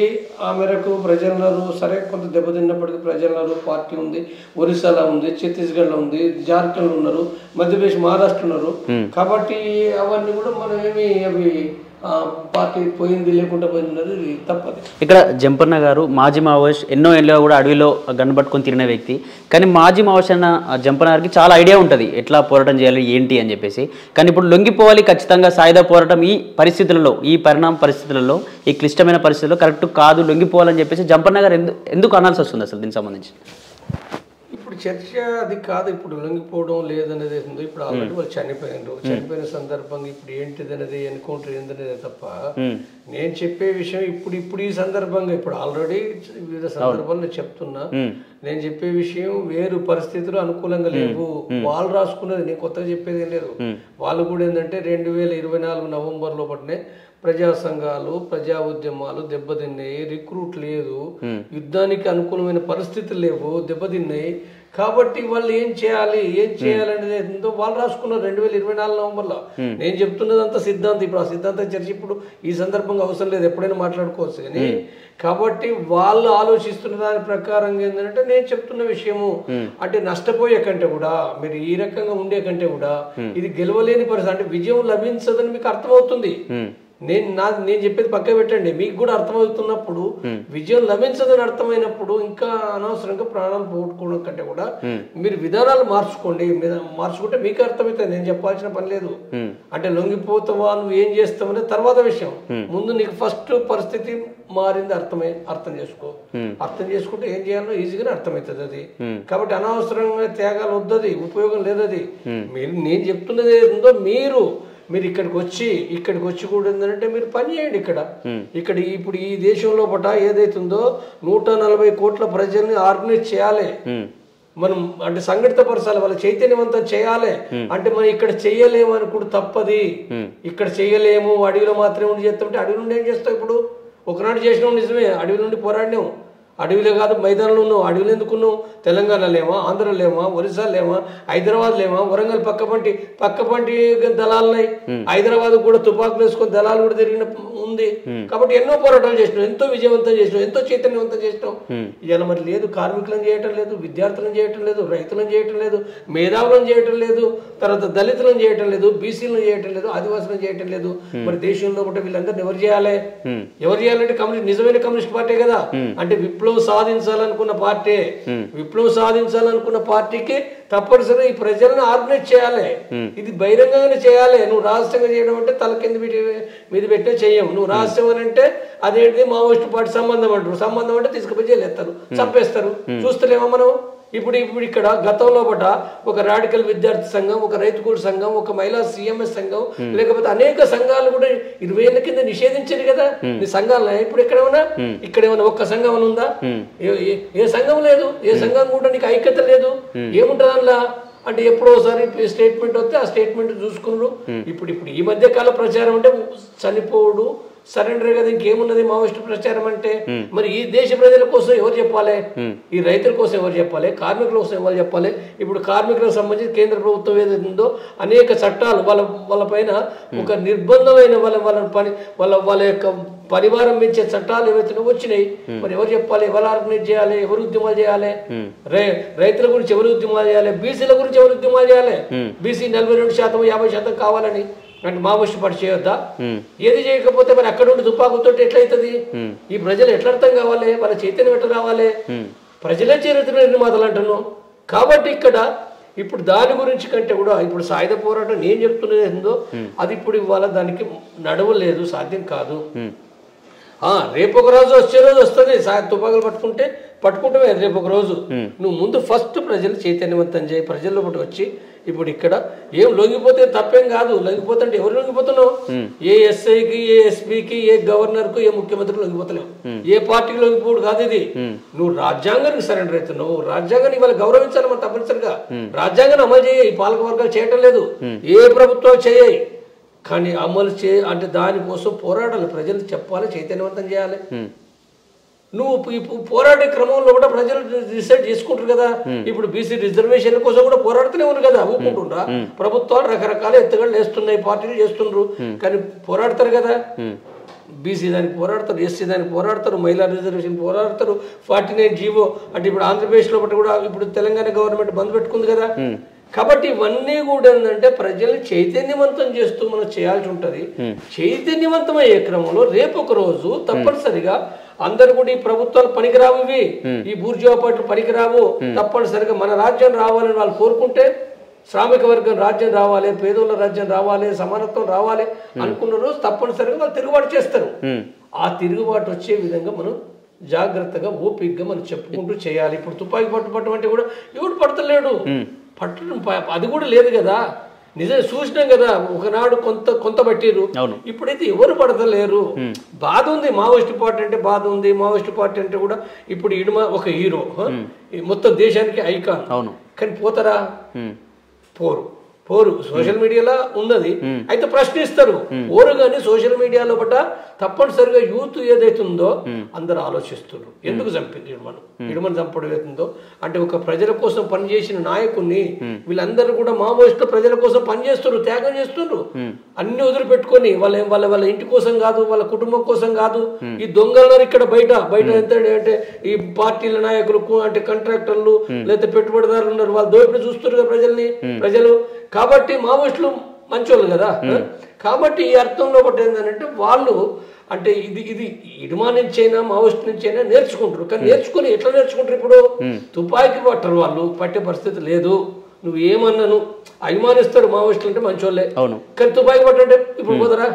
Speaker 2: ఆ మేరకు ప్రజలున్నారు. సరే కొంత దెబ్బతిన్నప్పటికీ ప్రజలున్నారు, పార్టీ ఉంది. ఒరిస్సాలో ఉంది, ఛత్తీస్గఢ్లో ఉంది, జార్ఖండ్లో ఉన్నారు, మధ్యప్రదేశ్, మహారాష్ట్ర ఉన్నారు. కాబట్టి అవన్నీ కూడా మనం అవి పార్టీ పోయింది లేకుండా పోయింది తప్పదు.
Speaker 1: ఇక్కడ జంపన్న గారు మాజీ మావోయిస్ట్, ఎన్నో ఏళ్ళుగా కూడా అడవిలో గన్ను పట్టుకొని తిరిగిన వ్యక్తి. కానీ మాజీ మావోయిస్ట్ అన్న జంపన్న గారికి చాలా ఐడియా ఉంటుంది ఎట్లా పోరాటం చేయాలి ఏంటి అని చెప్పేసి. కానీ ఇప్పుడు లొంగిపోవాలి ఖచ్చితంగా, సాయుధ పోరాటం ఈ పరిస్థితులలో, ఈ పరిణామ పరిస్థితులలో, ఈ క్లిష్టమైన పరిస్థితుల్లో కరెక్ట్ కాదు, లొంగిపోవాలని చెప్పేసి జంపన్న గారు ఎందుకు అనాల్సి వస్తుంది అసలు దీనికి సంబంధించి?
Speaker 2: చర్చ అది కాదు. ఇప్పుడు లొంగిపోవడం లేదనేది ఏందో. ఇప్పుడు ఆల్రెడీ వాళ్ళు చనిపోయిన సందర్భంగా ఇప్పుడు ఏంటిది అనేది ఎన్కౌంటర్ ఏందనేది తప్ప నేను చెప్పే విషయం ఇప్పుడు ఈ సందర్భంగా ఇప్పుడు ఆల్రెడీ వివిధ సందర్భాలు నేను చెప్తున్నా. నేను చెప్పే విషయం వేరు పరిస్థితులు అనుకూలంగా లేవు. వాళ్ళు రాసుకున్నది నేను కొత్తగా చెప్పేది ఏం లేదు. వాళ్ళు కూడా ఏంటంటే 2024 నవంబర్ లోపలనే ప్రజా సంఘాలు, ప్రజా ఉద్యమాలు దెబ్బతిన్నాయి, రిక్రూట్ లేదు, యుద్ధానికి అనుకూలమైన పరిస్థితులు లేవు, దెబ్బతిన్నాయి. కాబట్టి వాళ్ళు ఏం చేయాలనేది ఏంటో వాళ్ళు రాసుకున్నారు 2024 నవంబర్లో. నేను చెప్తున్నదంతా సిద్ధాంతం. ఇప్పుడు ఆ సిద్ధాంతం చర్చ ఇప్పుడు ఈ సందర్భంగా అవసరం లేదు, ఎప్పుడైనా మాట్లాడుకోవచ్చు. కానీ కాబట్టి వాళ్ళు ఆలోచిస్తున్న దాని ప్రకారంగా ఏంటంటే నేను చెప్తున్న విషయము అంటే నష్టపోయే కంటే కూడా, మీరు ఈ రకంగా ఉండే కంటే కూడా ఇది గెలవలేని పరిస్థితి, అంటే విజయం లభించదని మీకు అర్థమవుతుంది. నేను చెప్పేది పక్క పెట్టండి. మీకు కూడా అర్థమవుతున్నప్పుడు, విజయం లభించదని అర్థమైనప్పుడు ఇంకా అనవసరంగా ప్రాణాలు పోగొట్టుకోవడం కంటే కూడా మీరు విధానాలు మార్చుకుంటే మీకు అర్థమవుతుంది. నేను చెప్పాల్సిన పని లేదు. అంటే లొంగిపోతావా, నువ్వు ఏం చేస్తావనే తర్వాత విషయం. ముందు నీకు ఫస్ట్ పరిస్థితి మారింది అర్థం చేసుకుంటే ఏం చేయాలో ఈజీగానే అర్థమవుతుంది అది. కాబట్టి అనవసరంగా త్యాగాలు వద్దది, ఉపయోగం లేదు అది. నేను చెప్తున్నది ఏంటో మీరు ఇక్కడికి వచ్చి కూడా ఏంటంటే మీరు పని చేయండి. ఇక్కడ ఇప్పుడు ఈ దేశంలో ఏదైతుందో 140 కోట్ల ప్రజల్ని ఆర్గనైజ్ చేయాలి మనం. అంటే సంఘటిత పరచాలి, వాళ్ళ చైతన్యవంతం చేయాలి. అంటే మనం ఇక్కడ చెయ్యలేము అని కూడా తప్పది. ఇక్కడ చెయ్యలేము, అడవిలో మాత్రమే ఉండి చేస్తామంటే అడవి నుండి ఏం చేస్తావు? ఇప్పుడు ఒకనాడు చేసినాం నిజమే, అడవి నుండి పోరాడినాం. అడవిలో కాదు మైదానంలో ఉన్నావు. అడవిలో ఎందుకున్నావు? తెలంగాణ లేమా, ఆంధ్ర లేమా, ఒరిస్సా లేమా, హైదరాబాద్ లేమా, వరంగల్ పక్కపంటి దళాలున్నాయి. హైదరాబాద్ కూడా తుపాకులు వేసుకొని దళాలు కూడా తిరిగిన ఉంది. కాబట్టి ఎన్నో పోరాటాలు చేసినాం, ఎంతో విజయవంతం చేసినాం, ఎంతో చైతన్యవంతం చేసినాం. ఇవాళ మరి లేదు, కార్మికులను చేయటం లేదు, విద్యార్థులను చేయటం లేదు, రైతులను చేయటం లేదు, మేధావులను చేయటం లేదు, తర్వాత దళితులను చేయటం లేదు, బీసీలను చేయటం లేదు, ఆదివాసులను చేయటం లేదు. మరి దేశంలో కూడా వీళ్ళందరినీ ఎవరు చేయాలంటే నిజమైన కమ్యూనిస్ట్ పార్టీ కదా. అంటే విప్లవం సాధించాలనుకున్న పార్టీ, విప్లవం సాధించాలనుకున్న పార్టీకి తప్పనిసరిగా ఈ ప్రజలను ఆర్గనైజ్ చేయాలి. ఇది బహిరంగంగానే చేయాలి. నువ్వు రహస్యంగా చేయడం అంటే తల కింద మీద పెట్టే చెయ్యము. నువ్వు రహస్యం అని అంటే అదేంటి మావోయిస్టు పార్టీ సంబంధం అంటారు. సంబంధం అంటే తీసుకుపోయి జైలు ఎత్తారు, చంపేస్తారు. చూస్తలేమో మనం. ఇప్పుడు ఇక్కడ గతంలో పట ఒక రాడికల్ విద్యార్థి సంఘం, ఒక రైతు కూలి సంఘం, ఒక మహిళా సిఎంఎస్ సంఘం, లేకపోతే అనేక సంఘాలు కూడా 20 ఏళ్ల కింద నిషేధించారు కదా నీ సంఘాలు. ఇప్పుడు ఇక్కడేమన్నా ఒక్క సంఘం అని ఉందా? ఏ సంఘం లేదు. ఏ సంఘం కూడా నీకు ఐక్యత లేదు. ఏముంటుంది అందులో అంటే ఎప్పుడోసారి స్టేట్మెంట్ వస్తే ఆ స్టేట్మెంట్ చూసుకున్నారు. ఇప్పుడు ఈ మధ్య కాల ప్రచారం అంటే చనిపోడు, సరెండర్ కదా, ఇంకేమున్నది మావోయిస్టు ప్రచారం అంటే. మరి ఈ దేశ ప్రజల కోసం ఎవరు చెప్పాలి? ఈ రైతుల కోసం ఎవరు చెప్పాలి? కార్మికుల కోసం ఎవరు చెప్పాలి? ఇప్పుడు కార్మికులకు సంబంధించి కేంద్ర ప్రభుత్వం ఏదైతే ఉందో అనేక చట్టాలు వాళ్ళ పైన ఒక నిర్బంధమైన వాళ్ళ యొక్క పరివారం పెంచే చట్టాలు ఏవైతే వచ్చినాయి. మరి ఎవరు చెప్పాలి? ఎవరు ఆర్గనైజ్ చేయాలి? ఎవరు ఉద్యమాలు చేయాలి? రైతుల గురించి ఎవరు ఉద్యమాలు చేయాలి? బీసీల గురించి ఎవరు ఉద్యమాలు చేయాలి? బీసీ 42%, 50% కావాలని అంటే మావోయిస్టు పార్టీ చేయొద్దా? ఏది చేయకపోతే మరి అక్కడ ఉండి తుపాకులతో ఎట్లయితుంది? ఈ ప్రజలు ఎట్లా అర్థం కావాలి? వాళ్ళ చైతన్యం ఎట్లా రావాలి? ప్రజలే చరిత్ర నిర్మాతలు అంటున్నాం. కాబట్టి ఇప్పుడు దాని గురించి కంటే కూడా ఇప్పుడు సాయుధ పోరాటం నేను చెప్తున్నది ఏందో అది ఇప్పుడు ఇవాళ దానికి నడవలేదు, సాధ్యం కాదు. రేపు ఒక రోజు వచ్చే రోజు వస్తుంది. తుపాకులు పట్టుకుంటే రేపు ఒక రోజు నువ్వు ముందు ఫస్ట్ ప్రజలు చైతన్యవంతం చేయి. ప్రజల్లో వచ్చి ఇప్పుడు ఏం లొంగిపోతే తప్పేం కాదు. లొంగిపోతే అంటే ఎవరు లొంగిపోతున్నావు? ఏ ఎస్ఐకి, ఏ ఎస్పీకి, ఏ గవర్నర్ కు, ఏ ముఖ్యమంత్రికి లొంగిపోతలేవు. ఏ పార్టీకి లొంగిపోడు కాదు ఇది. నువ్వు రాజ్యాంగానికి సరెండర్ అవుతున్నావు. రాజ్యాంగాన్ని ఇవాళ గౌరవించాలి మనం తప్పనిసరిగా. రాజ్యాంగాన్ని అమలు చేయ. ఈ పాలక వర్గాలు చేయటం లేదు, ఏ ప్రభుత్వం చేయాయి. కానీ అమలు అంటే దానికోసం పోరాడాలి. ప్రజలు చెప్పాలి, చైతన్యవంతం చేయాలి. నువ్వు పోరాడే క్రమంలో కూడా ప్రజలు డిసైడ్ చేసుకుంటారు కదా. ఇప్పుడు బీసీ రిజర్వేషన్ కోసం కూడా పోరాడుతూనే ఉన్నారు కదా. ఊపుకుంటుండ్రా? ప్రభుత్వాలు రకరకాల ఎత్తుగడలు వేస్తున్నాయి, పార్టీలు చేస్తుండ్రు, కానీ పోరాడతారు కదా. బీసీ దానికి పోరాడతారు, ఎస్సీ దానికి పోరాడతారు, మహిళా రిజర్వేషన్ పోరాడతారు. 49 జీవో అంటే ఇప్పుడు ఆంధ్రప్రదేశ్లో కూడా ఇప్పుడు తెలంగాణ గవర్నమెంట్ బంద్ పెట్టుకుంది కదా. కాబట్టి ఇవన్నీ కూడా ఏంటంటే ప్రజల్ని చైతన్యవంతం చేస్తూ మనం చేయాల్సి ఉంటది. చైతన్యవంతమయ్యే క్రమంలో రేపు ఒక రోజు తప్పనిసరిగా అందరు కూడా ఈ ప్రభుత్వాలు పనికిరావు, ఇవి ఈ బూర్జువా పార్టీలు పనికిరావు, తప్పనిసరిగా మన రాజ్యం రావాలని వాళ్ళు కోరుకుంటే, శ్రామిక వర్గం రాజ్యం రావాలి, పేదోళ్ళ రాజ్యం రావాలి, సమానత్వం రావాలి అనుకున్న రోజు తప్పనిసరిగా వాళ్ళు తిరుగుబాటు చేస్తారు. ఆ తిరుగుబాటు వచ్చే విధంగా మనం జాగ్రత్తగా ఓపికగా మనం చెప్పుకుంటూ చేయాలి. ఇప్పుడు తుపాకీ పట్టడం అంటే కూడా ఎవడు పడతలేడు, పట్టడం అది కూడా లేదు కదా. నిజం చూసినాం కదా, ఒకనాడు కొంత పట్టిరు, ఇప్పుడైతే ఎవరు పడతలేరు. బాధ ఉంది. మావోయిస్టు పార్టీ అంటే బాధ ఉంది. మావోయిస్టు పార్టీ అంటే కూడా ఇప్పుడు ఒక హీరో, మొత్తం దేశానికి ఐకాన్. కానీ పోతారా? పోరు. సోషల్ మీడియాలో ఉన్నది అయితే ప్రశ్నిస్తారు ఓరు. కానీ సోషల్ మీడియాలో తప్పనిసరిగా యూత్ ఏదైతే ఉందో అందరు ఆలోచిస్తున్నారు, ఎందుకు చంపింది ఇడుమని చంపడం ఏదైతుందో అంటే ఒక ప్రజల కోసం పనిచేసిన నాయకుడిని వీళ్ళందరూ కూడా మావోయిస్టు ప్రజల కోసం పనిచేస్తున్నారు, త్యాగం చేస్తున్నారు. అన్ని వదిలిపెట్టుకొని వాళ్ళ ఇంటి కోసం కాదు, వాళ్ళ కుటుంబం కోసం కాదు. ఈ దొంగలు ఇక్కడ బయట ఎంత అంటే ఈ పార్టీల నాయకులు అంటే కాంట్రాక్టర్లు లేదా పెట్టుబడిదారులు ఉన్నారు, వాళ్ళు దోపిడీ చూస్తున్నారు ప్రజలు. కాబట్టి మావోయిస్టులు మంచోళ్ళు కదా. కాబట్టి ఈ అర్థంలో ఒకటి ఏంటంటే వాళ్ళు అంటే ఇది ఇడుమా నుంచైనా మావోయిస్ట్ నుంచైనా నేర్చుకుంటారు. కానీ నేర్చుకుని ఎట్లా నేర్చుకుంటారు? ఇప్పుడు తుపాకీ పట్టరు, వాళ్ళు పట్టే పరిస్థితి లేదు. నువ్వు ఏమన్నాను అభిమానిస్తారు మావోయిస్టులు అంటే మంచోళ్ళే, కానీ తుపాకీ పట్టంటే ఇప్పుడు పోదరా?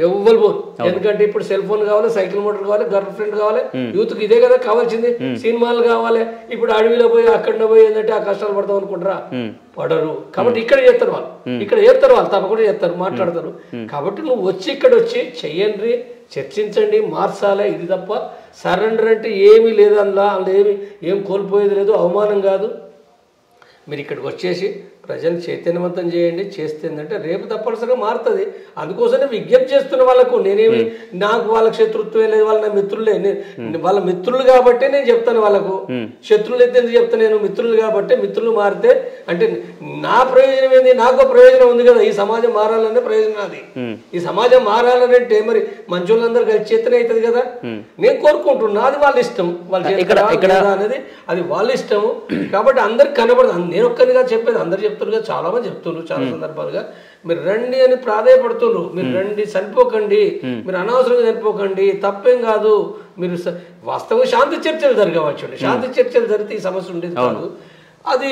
Speaker 2: ఎవ్వరు పోరు. ఎందుకంటే ఇప్పుడు సెల్ ఫోన్ కావాలి, సైకిల్ మోటార్ కావాలి, గర్ల్ ఫ్రెండ్ కావాలి. యూత్కి ఇదే కదా కావాల్సింది, సినిమాలు కావాలి. ఇప్పుడు అడవిలో పోయి అక్కడ పోయి ఏంటంటే ఆ కష్టాలు పడతాం అనుకుంటారా? పడరు. కాబట్టి ఇక్కడ చేస్తారు వాళ్ళు తప్పకుండా చేస్తారు, మాట్లాడతారు. కాబట్టి నువ్వు ఇక్కడ వచ్చి చెయ్యండి, చర్చించండి, మార్చాలి. ఇది తప్ప సరెండర్ అంటే ఏమీ లేదు. అందులో ఏం కోల్పోయేది లేదు, అవమానం కాదు. మీరు ఇక్కడికి వచ్చేసి ప్రజలు చైతన్యవంతం చేయండి. చేస్తే ఏంటంటే రేపు తప్పనిసరిగా మారుతుంది. అందుకోసమే విజ్ఞప్తి చేస్తున్న వాళ్ళకు నేనేమి నాకు వాళ్ళకి శత్రుత్వం లేదు, వాళ్ళ నా మిత్రులే, వాళ్ళ మిత్రులు కాబట్టి నేను చెప్తాను. వాళ్ళకు శత్రువులు అయితే ఎందుకు చెప్తాను నేను? మిత్రులు కాబట్టి మిత్రులు మారితే అంటే నా ప్రయోజనం ఏంది? నాకు ప్రయోజనం ఉంది కదా. ఈ సమాజం మారాలనే ప్రయోజనం అది. ఈ సమాజం మారాలనంటే మరి మంచోళ్ళందరూ కలిసి చేతనే అవుతుంది కదా. నేను కోరుకుంటున్నా, అది వాళ్ళ ఇష్టం. వాళ్ళు అనేది అది వాళ్ళ ఇష్టము. కాబట్టి అందరికి కనబడదు. నేను ఒక్కరిగా చెప్పేది అందరు చెప్తున్నారు కదా, చాలా మంది చెప్తున్నారు చాలా సందర్భాలుగా. మీరు రండి అని ప్రాధాయపడుతున్నారు. మీరు రండి, చనిపోకండి, మీరు అనవసరంగా చనిపోకండి, తప్పేం కాదు. మీరు వాస్తవంగా శాంతి చర్చలు జరగవచ్చు. శాంతి చర్చలు జరిగితే ఈ సమస్య ఉండేది కాదు. అది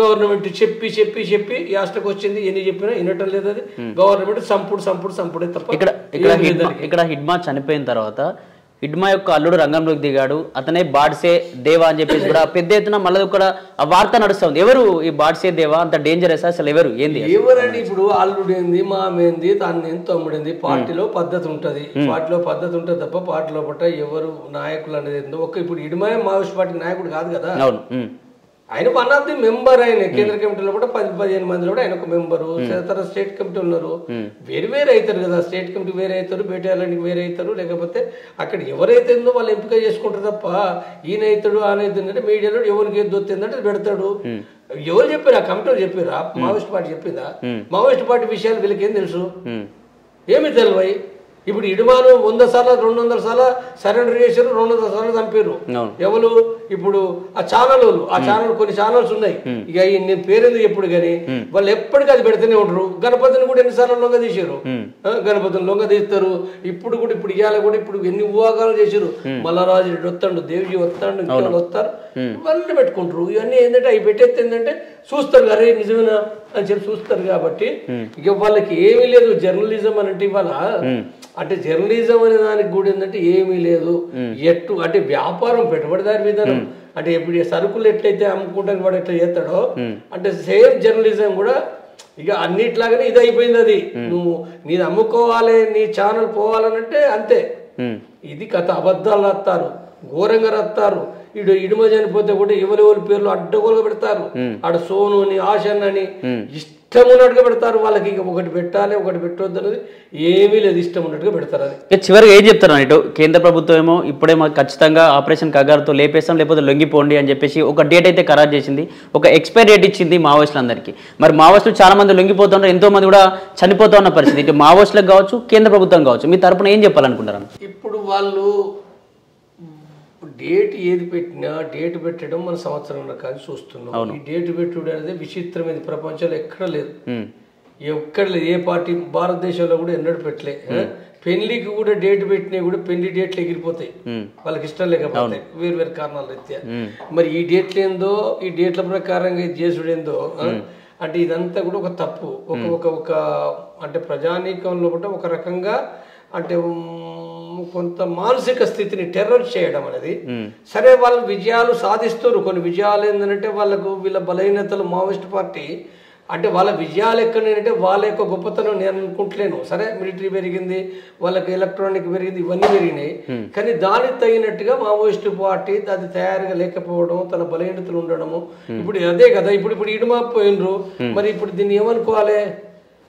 Speaker 2: గవర్నమెంట్ చెప్పి చెప్పి చెప్పి యాస్టకు వచ్చింది. ఎన్ని చెప్పినా వినటం లేదు. అది గవర్నమెంట్ సంపుడే తప్ప.
Speaker 1: ఇక్కడ హిడ్మా చనిపోయిన తర్వాత హిడ్మా యొక్క అల్లుడు రంగంలోకి దిగాడు. అతనే బాడ్సే దేవా అని చెప్పేసి కూడా పెద్ద ఎత్తున మళ్ళీ కూడా ఆ వార్త నడుస్తుంది. ఎవరు ఈ బాడ్సే దేవా? అంత డేంజరస్ అసలు ఎవరు? ఏంది
Speaker 2: ఎవరండి? ఇప్పుడు అల్లుడు ఏంది, మామేంది, తాను తమ్ముడేంది? పార్టీలో పద్ధతి ఉంటది. పార్టీలో పద్ధతి ఉంటుంది తప్ప పార్టీలో పట్ట ఎవరు నాయకులు అనేది ఏందో. ఇప్పుడు హిడ్మా మావోయిస్ట్ పార్టీ నాయకుడు కాదు కదా. ఆయన వన్ ఆఫ్ ది మెంబర్. ఆయన కేంద్ర కమిటీలో కూడా 10-15 మందిలో కూడా ఆయన ఒక మెంబరు. తర్వాత స్టేట్ కమిటీ ఉన్నారు. వేరు వేరు అవుతారు కదా. స్టేట్ కమిటీ వేరే అవుతారు, బేటాలకి వేరే అవుతారు. లేకపోతే అక్కడ ఎవరైతే ఉందో వాళ్ళు ఎంపిక చేసుకుంటారు తప్ప ఈయన అవుతాడు అనేది మీడియాలో ఎవరికి ఏది దొత్తిందంటే పెడతాడు. ఎవరు చెప్పారు? ఆ కమిటీ చెప్పారా? మావోయిస్ట్ పార్టీ చెప్పిందా? మావోయిస్ట్ పార్టీ విషయాలు వీళ్ళకి ఏం తెలుసు? ఏమి తెలివై? ఇప్పుడు ఇడుమాను 100 సార్లు 200 సార్లు సరెండర్ చేశారు, 200 సార్లు చంపారు. ఎవరు? ఇప్పుడు ఆ ఛానల్ కొన్ని ఛానల్స్ ఉన్నాయి. ఇక నేను పేరెందుకు ఎప్పుడు కానీ వాళ్ళు ఎప్పటికీ అది పెడితేనే ఉంటారు. గణపతిని కూడా ఎన్నిసార్లు లొంగ తీసారు. గణపతిని లొంగ తీస్తారు. ఇప్పుడు ఇవాళ కూడా ఇప్పుడు ఎన్ని ఊహాగాలు చేశారు. మల్లారాజు రెడ్డి వస్తాడు, దేవ్జీ వస్తాడు, ఇంకా వస్తారు. ఇవన్నీ పెట్టుకుంటారు. ఇవన్నీ ఏంటంటే అవి పెట్టేస్తే ఏంటంటే చూస్తారు, అరే నిజమేనా అని చెప్పి చూస్తారు. కాబట్టి ఇక వాళ్ళకి ఏమీ లేదు. జర్నలిజం అని అంటే ఇవాళ అంటే జర్నలిజం అనే దానికి కూడా ఏంటంటే ఏమీ లేదు. ఎట్టు అంటే వ్యాపారం, పెట్టుబడిదారి విధానం. అంటే ఇప్పుడు సరుకులు ఎట్లయితే అమ్ముకుంటానికి వాడు ఎట్లా చేస్తాడో అంటే సేమ్ జర్నలిజం కూడా ఇక అన్నిట్లాగానే ఇది అయిపోయింది. అది నువ్వు నీది అమ్ముకోవాలి, నీ ఛానల్ పోవాలనంటే అంతే. ఇది కథ. అబద్ధాలు రాస్తారు, ఘోరంగా రాస్తారు. ఇడుమ చనిపోతే కూడా ఎవరెవరి పేర్లు అడ్డగోలుగా పెడతారు. ఆడ సోను అని, ఆశన్ అని ఇష్టం ఉన్నట్టుగా పెడతారు. వాళ్ళకి ఇక ఒకటి పెట్టాలి, ఒకటి పెట్టొద్దు అనేది ఏమీ లేదు. ఇష్టం ఉన్నట్టుగా పెడతారు. అది
Speaker 1: చివరికి ఏం చెప్తారు ఇటు కేంద్ర ప్రభుత్వం ఏమో ఇప్పుడేమో ఖచ్చితంగా ఆపరేషన్ కగారుతో లేపేస్తాం, లేకపోతే లొంగిపోండి అని చెప్పేసి ఒక డేట్ అయితే ఖరారు చేసింది. ఒక ఎక్స్పైర్ డేట్ ఇచ్చింది మావోయిస్టులందరికీ. మరి మావోయిస్టులు చాలా మంది లొంగిపోతున్నారు, ఎంతో మంది కూడా చనిపోతా ఉన్న పరిస్థితి. ఇటు మావోయిస్టులకు కావచ్చు, కేంద్ర ప్రభుత్వం కావచ్చు. మీ తరపున ఏం చెప్పాలనుకుంటారు?
Speaker 2: ఇప్పుడు వాళ్ళు డేట్ ఏది పెట్టినా డేట్ పెట్టడం మన సంవత్సరంలో కానీ చూస్తున్నాం. ఈ డేట్ పెట్టుడు అనేది విచిత్రం. ఇది ప్రపంచంలో ఎక్కడ లేదు. ఏ పార్టీ భారతదేశంలో కూడా ఎన్నడూ పెట్టలే. పెళ్లికి కూడా డేట్ పెట్టినా కూడా పెళ్లి డేట్లు ఎగిరిపోతాయి. వాళ్ళకి ఇష్టం లేకపోతే వేరు వేరు కారణాల రీత్యా. మరి ఈ డేట్లు ఏందో, ఈ డేట్ల ప్రకారంగా ఇది చేసుడు ఏందో అంటే ఇదంతా కూడా ఒక తప్పు. ఒక అంటే ప్రజానీకంలో కూడా ఒక రకంగా అంటే కొంత మానసిక స్థితిని టెర్రర్ చేయడం అనేది. సరే వాళ్ళు విజయాలు సాధిస్తారు. కొన్ని విజయాలు ఏంటంటే వాళ్ళకు వీళ్ళ బలహీనతలు మావోయిస్ట్ పార్టీ అంటే వాళ్ళ విజయాలు ఎక్కడంటే వాళ్ళ యొక్క గొప్పతనం నేను అనుకుంటలేను. సరే మిలిటరీ పెరిగింది, వాళ్ళకి ఎలక్ట్రానిక్ పెరిగింది, ఇవన్నీ పెరిగినాయి. కానీ దానికి తగినట్టుగా మావోయిస్ట్ పార్టీ అది తయారుగా లేకపోవడం, తన బలహీనతలు ఉండడము. ఇప్పుడు అదే కదా. ఇప్పుడు ఇడుమా పోయినరు. మరి ఇప్పుడు దీన్ని ఏమనుకోవాలి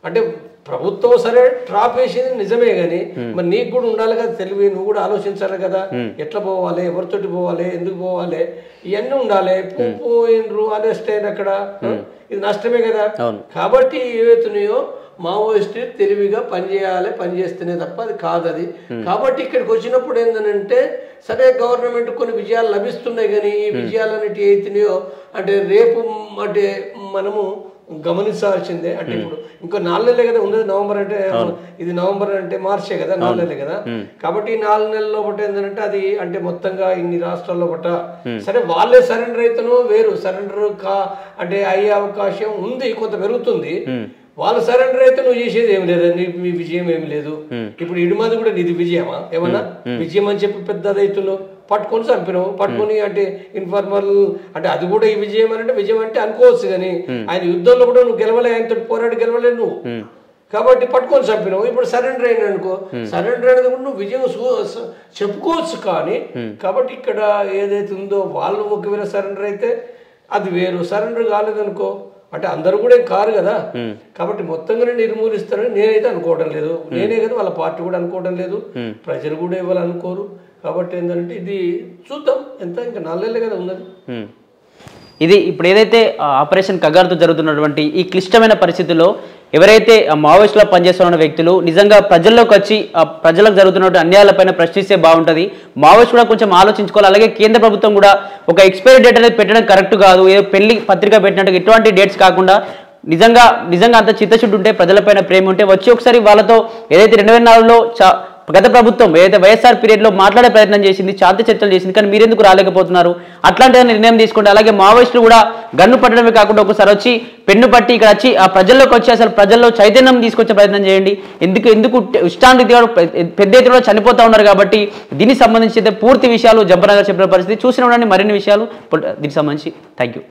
Speaker 2: అంటే ప్రభుత్వం సరే ట్రాప్ వేసింది నిజమే, గానీ మరి నీకు కూడా ఉండాలి కదా తెలివి. నువ్వు కూడా ఆలోచించాలి కదా, ఎట్లా పోవాలి, ఎవరితోటి పోవాలి, ఎందుకు పోవాలి, ఇవన్నీ ఉండాలి. పోయినరు, అరెస్ట్ అయిన అక్కడ ఇది నష్టమే కదా. కాబట్టి ఏవైతున్నాయో మావోయిస్ట్ తెలివిగా పనిచేయాలి, పనిచేస్తేనే తప్ప అది కాదు అది. కాబట్టి ఇక్కడికి వచ్చినప్పుడు ఏంటంటే సరే గవర్నమెంట్ కొన్ని విజయాలు లభిస్తున్నాయి, కానీ ఈ విజయాలన్నిటి అయితున్నాయో అంటే రేపు అంటే మనము గమనించాల్సిందే. అంటే ఇప్పుడు ఇంకో 4 నెలలే కదా ఉన్నది. నవంబర్ అంటే ఇది నవంబర్ అంటే మార్చే కదా, 4 నెలలే కదా. కాబట్టి ఈ 4 నెలల్లో ఒకటి ఏంటంటే అది అంటే మొత్తంగా ఇన్ని రాష్ట్రాల్లో ఒకట సరే వాళ్ళే సరెండర్ అయితేనో వేరు సరెండర్ అంటే అయ్యే అవకాశం ఉంది, కొంత పెరుగుతుంది. వాళ్ళు సరెండర్ అయితే నువ్వు చేసేది ఏమి లేదు, మీ విజయం ఏమి లేదు. ఇప్పుడు ఇడుమది కూడా నీది విజయమా? ఏమన్నా విజయం అని చెప్పి పెద్ద రైతులు పట్టుకొని చంపినావు. పట్టుకొని అంటే ఇన్ఫార్మల్ అంటే అది కూడా ఈ విజయం అని అంటే విజయం అంటే అనుకోవచ్చు. కానీ ఆయన యుద్ధంలో కూడా నువ్వు గెలవలే, ఆయనతో పోరాడి గెలవలే నువ్వు. కాబట్టి పట్టుకొని చంపినావు. ఇప్పుడు సరెండర్ అయిన అనుకో, సరెండర్ అనేది కూడా నువ్వు విజయం చెప్పుకోవచ్చు. కానీ కాబట్టి ఇక్కడ ఏదైతే ఉందో వాళ్ళు ఒకవేళ సరెండర్ అయితే అది వేరు, సరెండర్ కాలేదనుకో అంటే అందరూ కూడా ఏం కారు కదా, కాబట్టి మొత్తంగానే నిర్మూలిస్తారని నేనైతే అనుకోవడం లేదు. నేనే కదా, వాళ్ళ పార్టీ కూడా అనుకోవడం లేదు, ప్రజలు కూడా ఇవ్వాలనుకోరు. కాబట్టి ఏంటంటే ఇది చూద్దాం, ఎంత ఇంకా 4 నెలలే కదా ఉన్నది.
Speaker 1: ఇది ఇప్పుడు ఏదైతే ఆపరేషన్ కగార్తో జరుగుతున్నటువంటి ఈ క్లిష్టమైన పరిస్థితుల్లో ఎవరైతే మావోయిస్టులో పనిచేస్తున్న వ్యక్తులు నిజంగా ప్రజల్లోకి వచ్చి ప్రజలకు జరుగుతున్న అన్యాయాలపైన ప్రశ్నిస్తే బాగుంటుంది. మావోయిస్ట్ కూడా కొంచెం ఆలోచించుకోవాలి. అలాగే కేంద్ర ప్రభుత్వం కూడా ఒక ఎక్స్పైరీ డేట్ అనేది పెట్టడం కరెక్ట్ కాదు. ఏదో పెళ్లి పత్రిక పెట్టినట్టు ఇటువంటి డేట్స్ కాకుండా నిజంగా అంత చిత్తశుద్ధి ఉంటే, ప్రజలపైన ప్రేమ ఉంటే వచ్చి ఒకసారి వాళ్ళతో ఏదైతే 2004లో గత ప్రభుత్వం ఏదైతే వైఎస్ఆర్ పీరియడ్లో మాట్లాడే ప్రయత్నం చేసింది, శాంతి చర్చలు చేసింది, కానీ మీరెందుకు రాలేకపోతున్నారు? అట్లాంటి నిర్ణయం తీసుకోండి. అలాగే మావోయిస్టులు కూడా గన్ను పట్టడమే కాకుండా ఒకసారి వచ్చి పెన్ను పట్టి ఇక్కడ వచ్చి ఆ ప్రజల్లోకి వచ్చి అసలు ప్రజల్లో చైతన్యం తీసుకొచ్చే ప్రయత్నం చేయండి. ఎందుకు ఇష్టాంతిగా పెద్ద ఎత్తున చనిపోతూ ఉన్నారు. కాబట్టి దీనికి సంబంధించి అయితే పూర్తి విషయాలు జంపనగర్ చెప్పిన పరిస్థితి చూసిన మరిన్ని విషయాలు దీనికి సంబంధించి. Thank you.